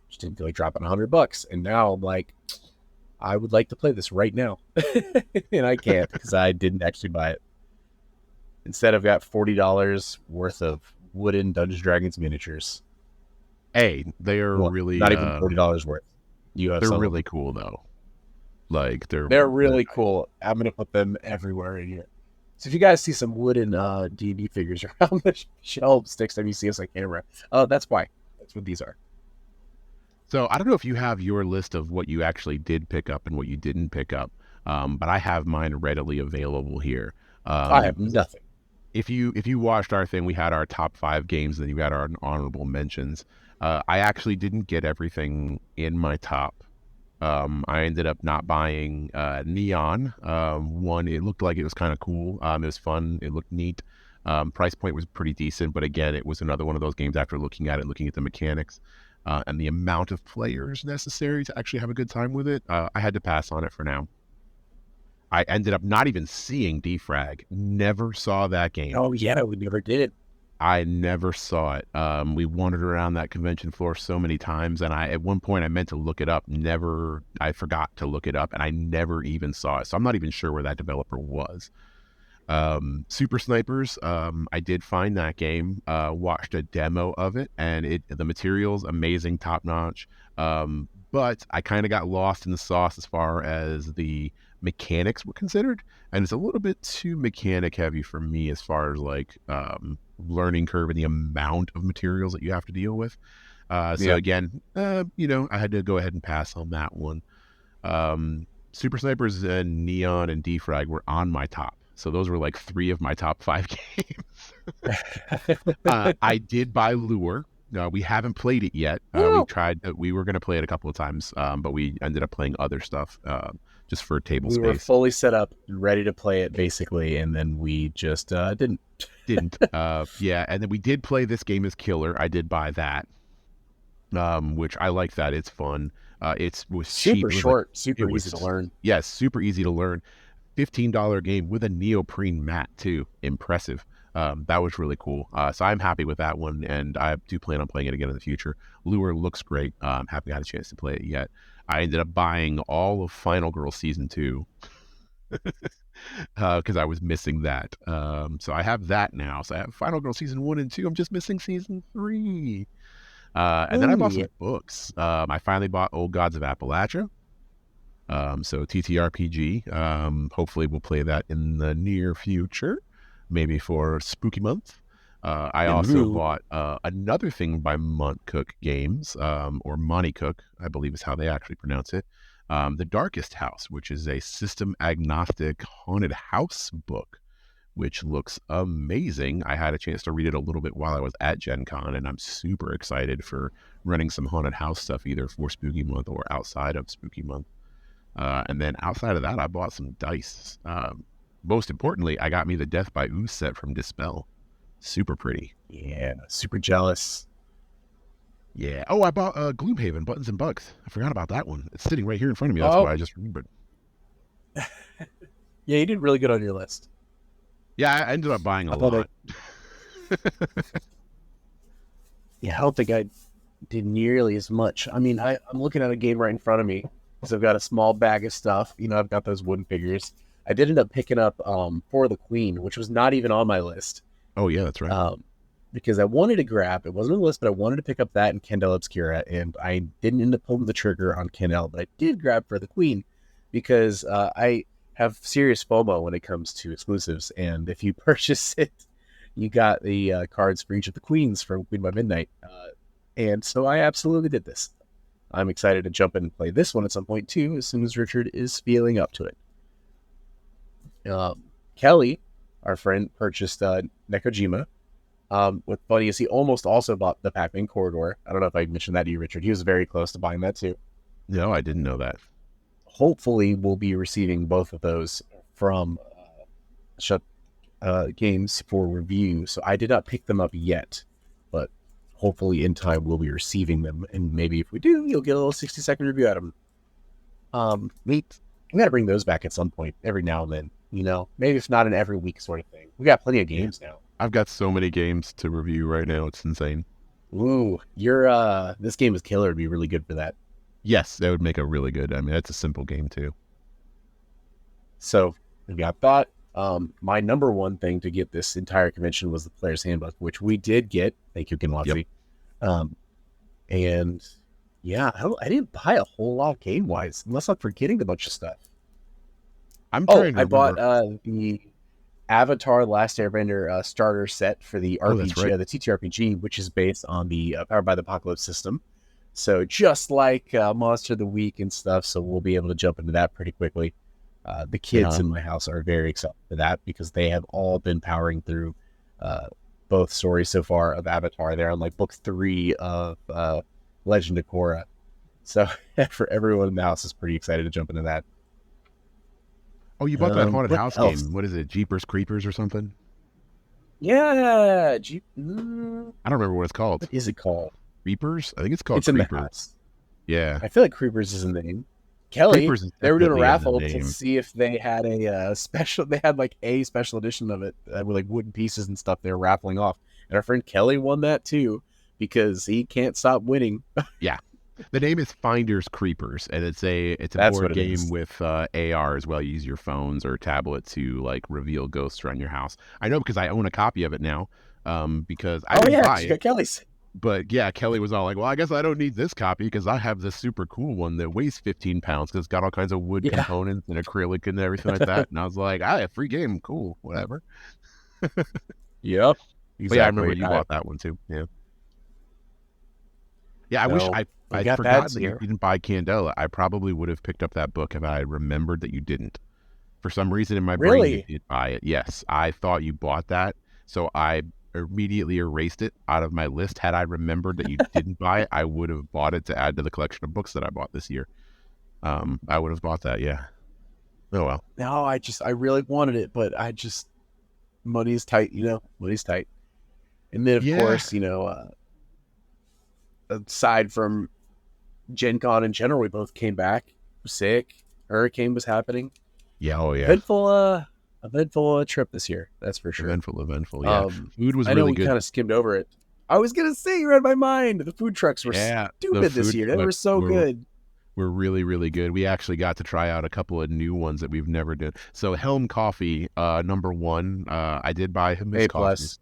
S1: Just didn't feel like dropping $100, and now I'm like, I would like to play this right now, and I can't because I didn't actually buy it. Instead, I've got $40 worth of wooden Dungeons and Dragons miniatures.
S2: Hey, they are
S1: Well,
S2: really
S1: not even $40 worth. You have
S2: they're
S1: some of
S2: really
S1: them.
S2: cool though. Like
S1: They're
S2: they're
S1: really cool. I'm gonna put them everywhere in here. So if you guys see some wooden D&D figures around the shelves next time you see us on camera, that's why. That's what these are.
S2: So I don't know if you have your list of what you actually did pick up and what you didn't pick up, but I have mine readily available here.
S1: I have nothing.
S2: If you watched our thing, we had our top 5 games, then you got our honorable mentions. I actually didn't get everything in my top. I ended up not buying Neon. One, it looked like it was kind of cool. It was fun. It looked neat. Price point was pretty decent, but again, it was another one of those games after looking at it, looking at the mechanics, and the amount of players necessary to actually have a good time with it. I had to pass on it for now. I ended up not even seeing Defrag. Never saw that game.
S1: Oh yeah, we never did it.
S2: I never saw it. We wandered around that convention floor so many times, and at one point I meant to look it up. I forgot to look it up, and I never even saw it. So I'm not even sure where that developer was. Super Snipers, I did find that game. Watched a demo of it, and the materials amazing, top notch. But I kind of got lost in the sauce as far as the mechanics were considered, and it's a little bit too mechanic heavy for me as far as like learning curve and the amount of materials that you have to deal with. So
S1: Yeah.
S2: again, I had to go ahead and pass on that one. Super Snipers and Neon and Defrag were on my top. So those were like 3 of my top 5 games. I did buy Lure. We haven't played it yet. We tried. We were going to play it a couple of times, but we ended up playing other stuff just for table
S1: We were
S2: space.
S1: fully set up, ready to play it, basically, and then we just didn't.
S2: Didn't. Yeah, and then we did play This Game Is Killer. I did buy that, which I like that. It's fun. It was cheap.
S1: Super
S2: It was like,
S1: short, super easy to learn.
S2: Yes, super easy to learn. $15 game with a neoprene mat too. Impressive. That was really cool. So I'm happy with that one, and I do plan on playing it again in the future. Lure looks great. Haven't had a chance to play it yet. I ended up buying all of Final Girl Season 2 because I was missing that. So I have that now. So I have Final Girl Season 1 and 2. I'm just missing Season 3. And then I bought some books. I finally bought Old Gods of Appalachia. So TTRPG. Hopefully we'll play that in the near future, maybe for Spooky Month. I also bought another thing by Montcook Games, or Monty Cook, I believe is how they actually pronounce it. The Darkest House, which is a system agnostic haunted house book, which looks amazing. I had a chance to read it a little bit while I was at Gen Con, and I'm super excited for running some haunted house stuff either for Spooky Month or outside of Spooky Month. And then outside of that, I bought some dice. Most importantly, I got me the Death by Ooze set from Dispel. Super pretty.
S1: Yeah, super jealous.
S2: Yeah. Oh, I bought Gloomhaven, Buttons and Bugs. I forgot about that one. It's sitting right here in front of me. That's why I just remembered.
S1: Yeah, you did really good on your list.
S2: Yeah, I ended up buying a lot.
S1: Yeah, I don't think I did nearly as much. I mean, I'm looking at a game right in front of me. So I've got a small bag of stuff. I've got those wooden figures. I did end up picking up For the Queen, which was not even on my list.
S2: Oh, yeah, that's right.
S1: Because I wanted to grab, it wasn't on the list, but I wanted to pick up that and Candela Obscura, and I didn't end up pulling the trigger on Candela, but I did grab For the Queen because I have serious FOMO when it comes to exclusives, and if you purchase it, you got the cards for each of the queens from Queen by Midnight, and so I absolutely did this. I'm excited to jump in and play this one at some point too, as soon as Richard is feeling up to it. Kelly, our friend, purchased Nekojima. What's funny is he almost also bought the Pac-Man Corridor. I don't know if I mentioned that to you, Richard. He was very close to buying that too.
S2: No, I didn't know that.
S1: Hopefully, we'll be receiving both of those from Shut Games for review. So I did not pick them up yet, but hopefully in time we'll be receiving them. And maybe if we do, you'll get a little 60-second review out of them. We got to bring those back at some point every now and then. Maybe if not an every week sort of thing. We got plenty of games now.
S2: I've got so many games to review right now. It's insane.
S1: Ooh, This Game Is Killer would be really good for that.
S2: Yes, that would make a really good. I mean, that's a simple game too.
S1: So we got that. My number one thing to get this entire convention was the player's handbook, which we did get. Thank you,
S2: Yep.
S1: Kinwazi. And yeah, I didn't buy a whole lot game wise, unless I'm forgetting a bunch of stuff.
S2: I'm
S1: Oh,
S2: trying to
S1: I bought
S2: remember.
S1: the Avatar: Last Airbender starter set for the
S2: Oh, that's
S1: RPG,
S2: right.
S1: the TTRPG, which is based on the Powered by the Apocalypse system. So just like Monster of the Week and stuff, so we'll be able to jump into that pretty quickly. The kids
S2: Yeah.
S1: in my house are very excited for that because they have all been powering through uh, both stories so far of Avatar. They're on like book 3 of Legend of Korra. So for everyone in the house is pretty excited to jump into that.
S2: Oh, you bought that haunted
S1: What
S2: house
S1: else?
S2: game. What is it? Jeepers Creepers or something?
S1: Yeah,
S2: I don't remember what it's called.
S1: what is it called?
S2: Creepers? I think it's called
S1: It's in the
S2: Creepers.
S1: house.
S2: Yeah.
S1: I feel like Creepers is in the name. Kelly,
S2: Creepers is
S1: they were doing a
S2: definitely in the
S1: raffle to
S2: name.
S1: see if they had a special. They had like a special edition of it with like wooden pieces and stuff. They were raffling off, and our friend Kelly won that too because he can't stop winning.
S2: Yeah. The name is Finders Creepers, and it's a
S1: That's
S2: board
S1: what it
S2: game
S1: is.
S2: with AR as well. You use your phones or tablet to like reveal ghosts around your house. I know because I own a copy of it now. Because I
S1: Oh
S2: didn't
S1: yeah,
S2: buy
S1: because you
S2: it,
S1: got Kelly's.
S2: but yeah, Kelly was all like, "Well, I guess I don't need this copy because I have this super cool one that weighs 15 pounds because it's got all kinds of wood
S1: Yeah.
S2: components and acrylic and everything like that." And I was like, "Ah, free game, cool, whatever."
S1: Yep.
S2: But yeah, I remember
S1: Exactly.
S2: you bought that one too. Yeah. Yeah, I wish
S1: So we
S2: I'd
S1: got that
S2: forgotten that you
S1: here.
S2: didn't buy Candela. I probably would have picked up that book if I remembered that you didn't. For some reason in my brain, you
S1: Really?
S2: did buy it. Yes, I thought you bought that, so I immediately erased it out of my list. Had I remembered that you didn't buy it, I would have bought it to add to the collection of books that I bought this year. I would have bought that. Yeah. Oh well.
S1: No, I really wanted it, but money's tight. Money's tight. And then of
S2: Yeah.
S1: course, aside from Gen Con in general, we both came back sick. Hurricane was happening.
S2: Yeah. Oh yeah.
S1: Eventful, eventful trip this year. That's for sure.
S2: Eventful. Eventful. Yeah. Food was
S1: I know
S2: really
S1: we
S2: good.
S1: kind of skimmed over it. I was gonna say you read my mind. The food trucks were
S2: Yeah. The
S1: stupid this
S2: food
S1: year. They were
S2: trucks
S1: so good.
S2: were really, really good. We actually got to try out a couple of new ones that we've never done. So Helm Coffee, number one, I did buy him his
S1: A
S2: coffees.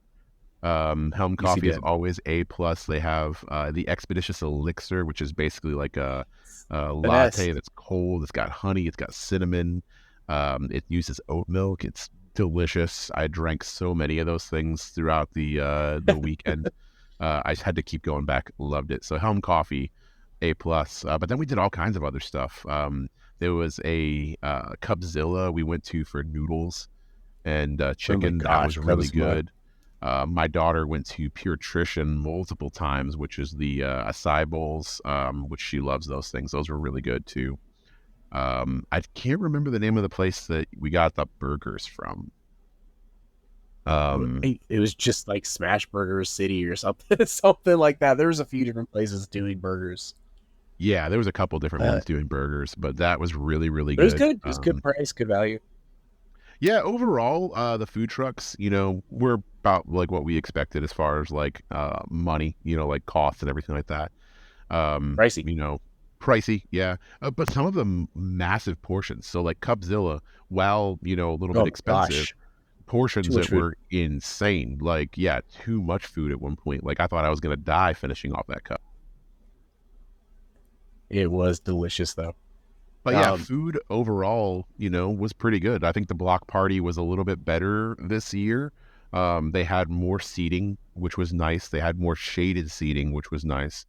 S1: plus.
S2: Helm
S1: Yes, he
S2: Coffee is
S1: did.
S2: always A plus. They have the Expeditious Elixir, which is basically like a latte
S1: Finesse.
S2: that's cold. It's got honey. It's got cinnamon. It uses oat milk. It's delicious. I drank so many of those things throughout the weekend. I just had to keep going back. Loved it. So Helm Coffee, A plus. But then we did all kinds of other stuff. There was a Cubzilla we went to for noodles and
S1: Oh my
S2: chicken. That was
S1: gosh,
S2: really
S1: Cubs.
S2: good. My daughter went to Pure Trition multiple times, which is the acai bowls, which she loves those things. Those were really good too. I can't remember the name of the place that we got the burgers from. Um,
S1: It was just like Smash Burger City or something, something like that. There was a few different places doing burgers.
S2: yeah, there was a couple different
S1: Uh,
S2: ones doing burgers, but that was really, really
S1: but it was
S2: good.
S1: good. It was good price, good value.
S2: Yeah, overall, the food trucks, were about like what we expected as far as like money, like costs and everything like that. Um,
S1: Pricey.
S2: you know, pricey, yeah, but some of them massive portions. So like Cubzilla, while a little bit
S1: Oh my
S2: expensive,
S1: gosh, too
S2: portions
S1: much
S2: that
S1: food.
S2: were insane. Like yeah, too much food at one point. Like I thought I was gonna die finishing off that cup.
S1: It was delicious though.
S2: But yeah,
S1: Um,
S2: food overall, was pretty good. I think the block party was a little bit better this year. They had more seating, which was nice. They had more shaded seating, which was nice.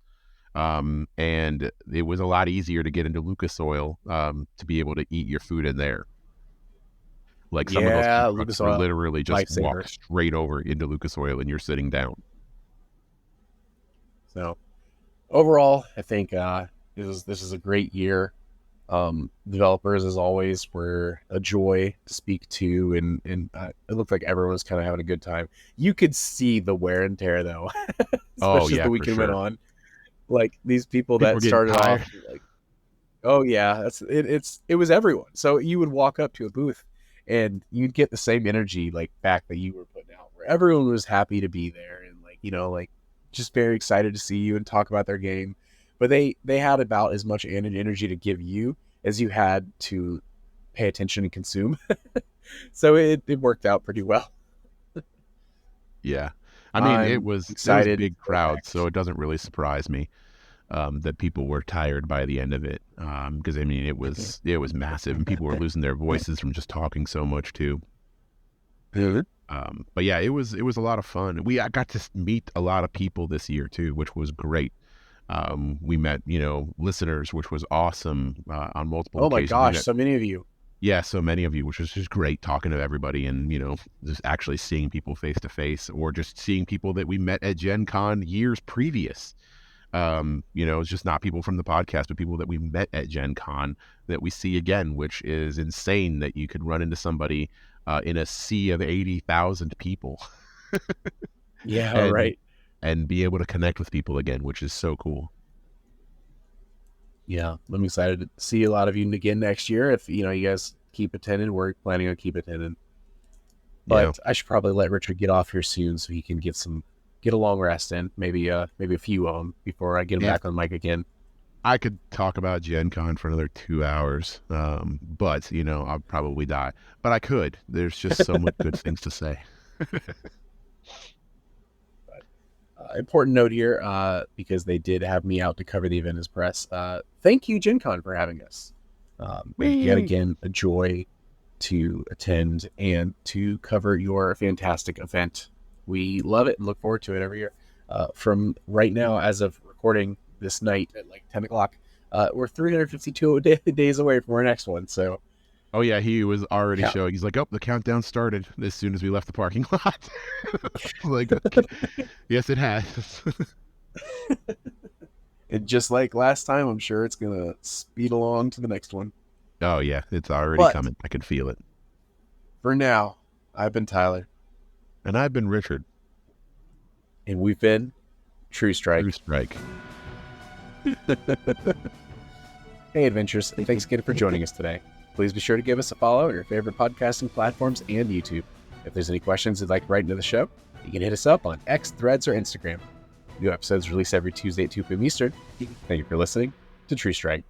S2: And it was a lot easier to get into Lucas Oil to be able to eat your food in there. Like some of those food
S1: yeah,
S2: trucks
S1: Lucas
S2: were
S1: Oil,
S2: literally just walk
S1: lifesaver.
S2: straight over into Lucas Oil and you're sitting down.
S1: So overall, I think this is a great year. Developers, as always, were a joy to speak to, and it looked like everyone was kind of having a good time. You could see the wear and tear, though,
S2: Oh
S1: especially as
S2: yeah,
S1: the
S2: for
S1: weekend went
S2: sure.
S1: on. Like these people
S2: People were
S1: that
S2: getting
S1: started
S2: tired.
S1: off, like, oh yeah, it was everyone. So you would walk up to a booth, and you'd get the same energy like back that you were putting out, where everyone was happy to be there, and like just very excited to see you and talk about their game. But they had about as much energy to give you as you had to pay attention and consume. So it worked out pretty well.
S2: Yeah. I mean, it
S1: I'm
S2: was a
S1: excited
S2: big
S1: for
S2: crowd, so
S1: next.
S2: it doesn't really surprise me that people were tired by the end of it. Because I mean, it was massive, and people were losing their voices from just talking so much too.
S1: Mhm.
S2: But yeah, it was a lot of fun. I got to meet a lot of people this year too, which was great. We met, listeners, which was awesome on multiple
S1: Oh my
S2: occasions. We
S1: gosh,
S2: met,
S1: so many of you.
S2: yeah, so many of you, which was just great talking to everybody and, just actually seeing people face to face or just seeing people that we met at Gen Con years previous. It's just not people from the podcast, but people that we met at Gen Con that we see again, which is insane that you could run into somebody in a sea of 80,000 people
S1: Yeah,
S2: and
S1: right.
S2: be able to connect with people again, which is so cool.
S1: Yeah, I'm excited to see a lot of you again next year. If you guys keep attending, we're planning on keep attending.
S2: Yeah.
S1: But I should probably let Richard get off here soon so he can get a long rest in. Maybe a few of them before I get him
S2: Yeah.
S1: back on mic again.
S2: I could talk about Gen Con for another 2 hours, but, I'll probably die. But I could. There's just so much good things to say.
S1: Important note here, because they did have me out to cover the event as press. Thank you, Gen Con, for having us. Yet again, a joy to attend and to cover your fantastic event. We love it and look forward to it every year. From right now, as of recording this night at like 10 o'clock, we're 352 days away from our next one. So,
S2: Oh, yeah, he was already
S1: yeah.
S2: showing. He's like, oh, the countdown started as soon as we left the parking lot. Like, okay. Yes, it has.
S1: And just like last time, I'm sure it's going to speed along to the next one.
S2: Oh, yeah, it's already
S1: But
S2: coming. I can feel it.
S1: for now, I've been Tyler.
S2: And I've been Richard.
S1: And we've been True
S2: True
S1: Strike.
S2: Strike.
S1: Hey, Adventures. Thanks again for joining us today. Please be sure to give us a follow on your favorite podcasting platforms and YouTube. If there's any questions you'd like to write into the show, you can hit us up on X, Threads, or Instagram. New episodes released every Tuesday at 2 p.m. Eastern. Thank you for listening to True Strike.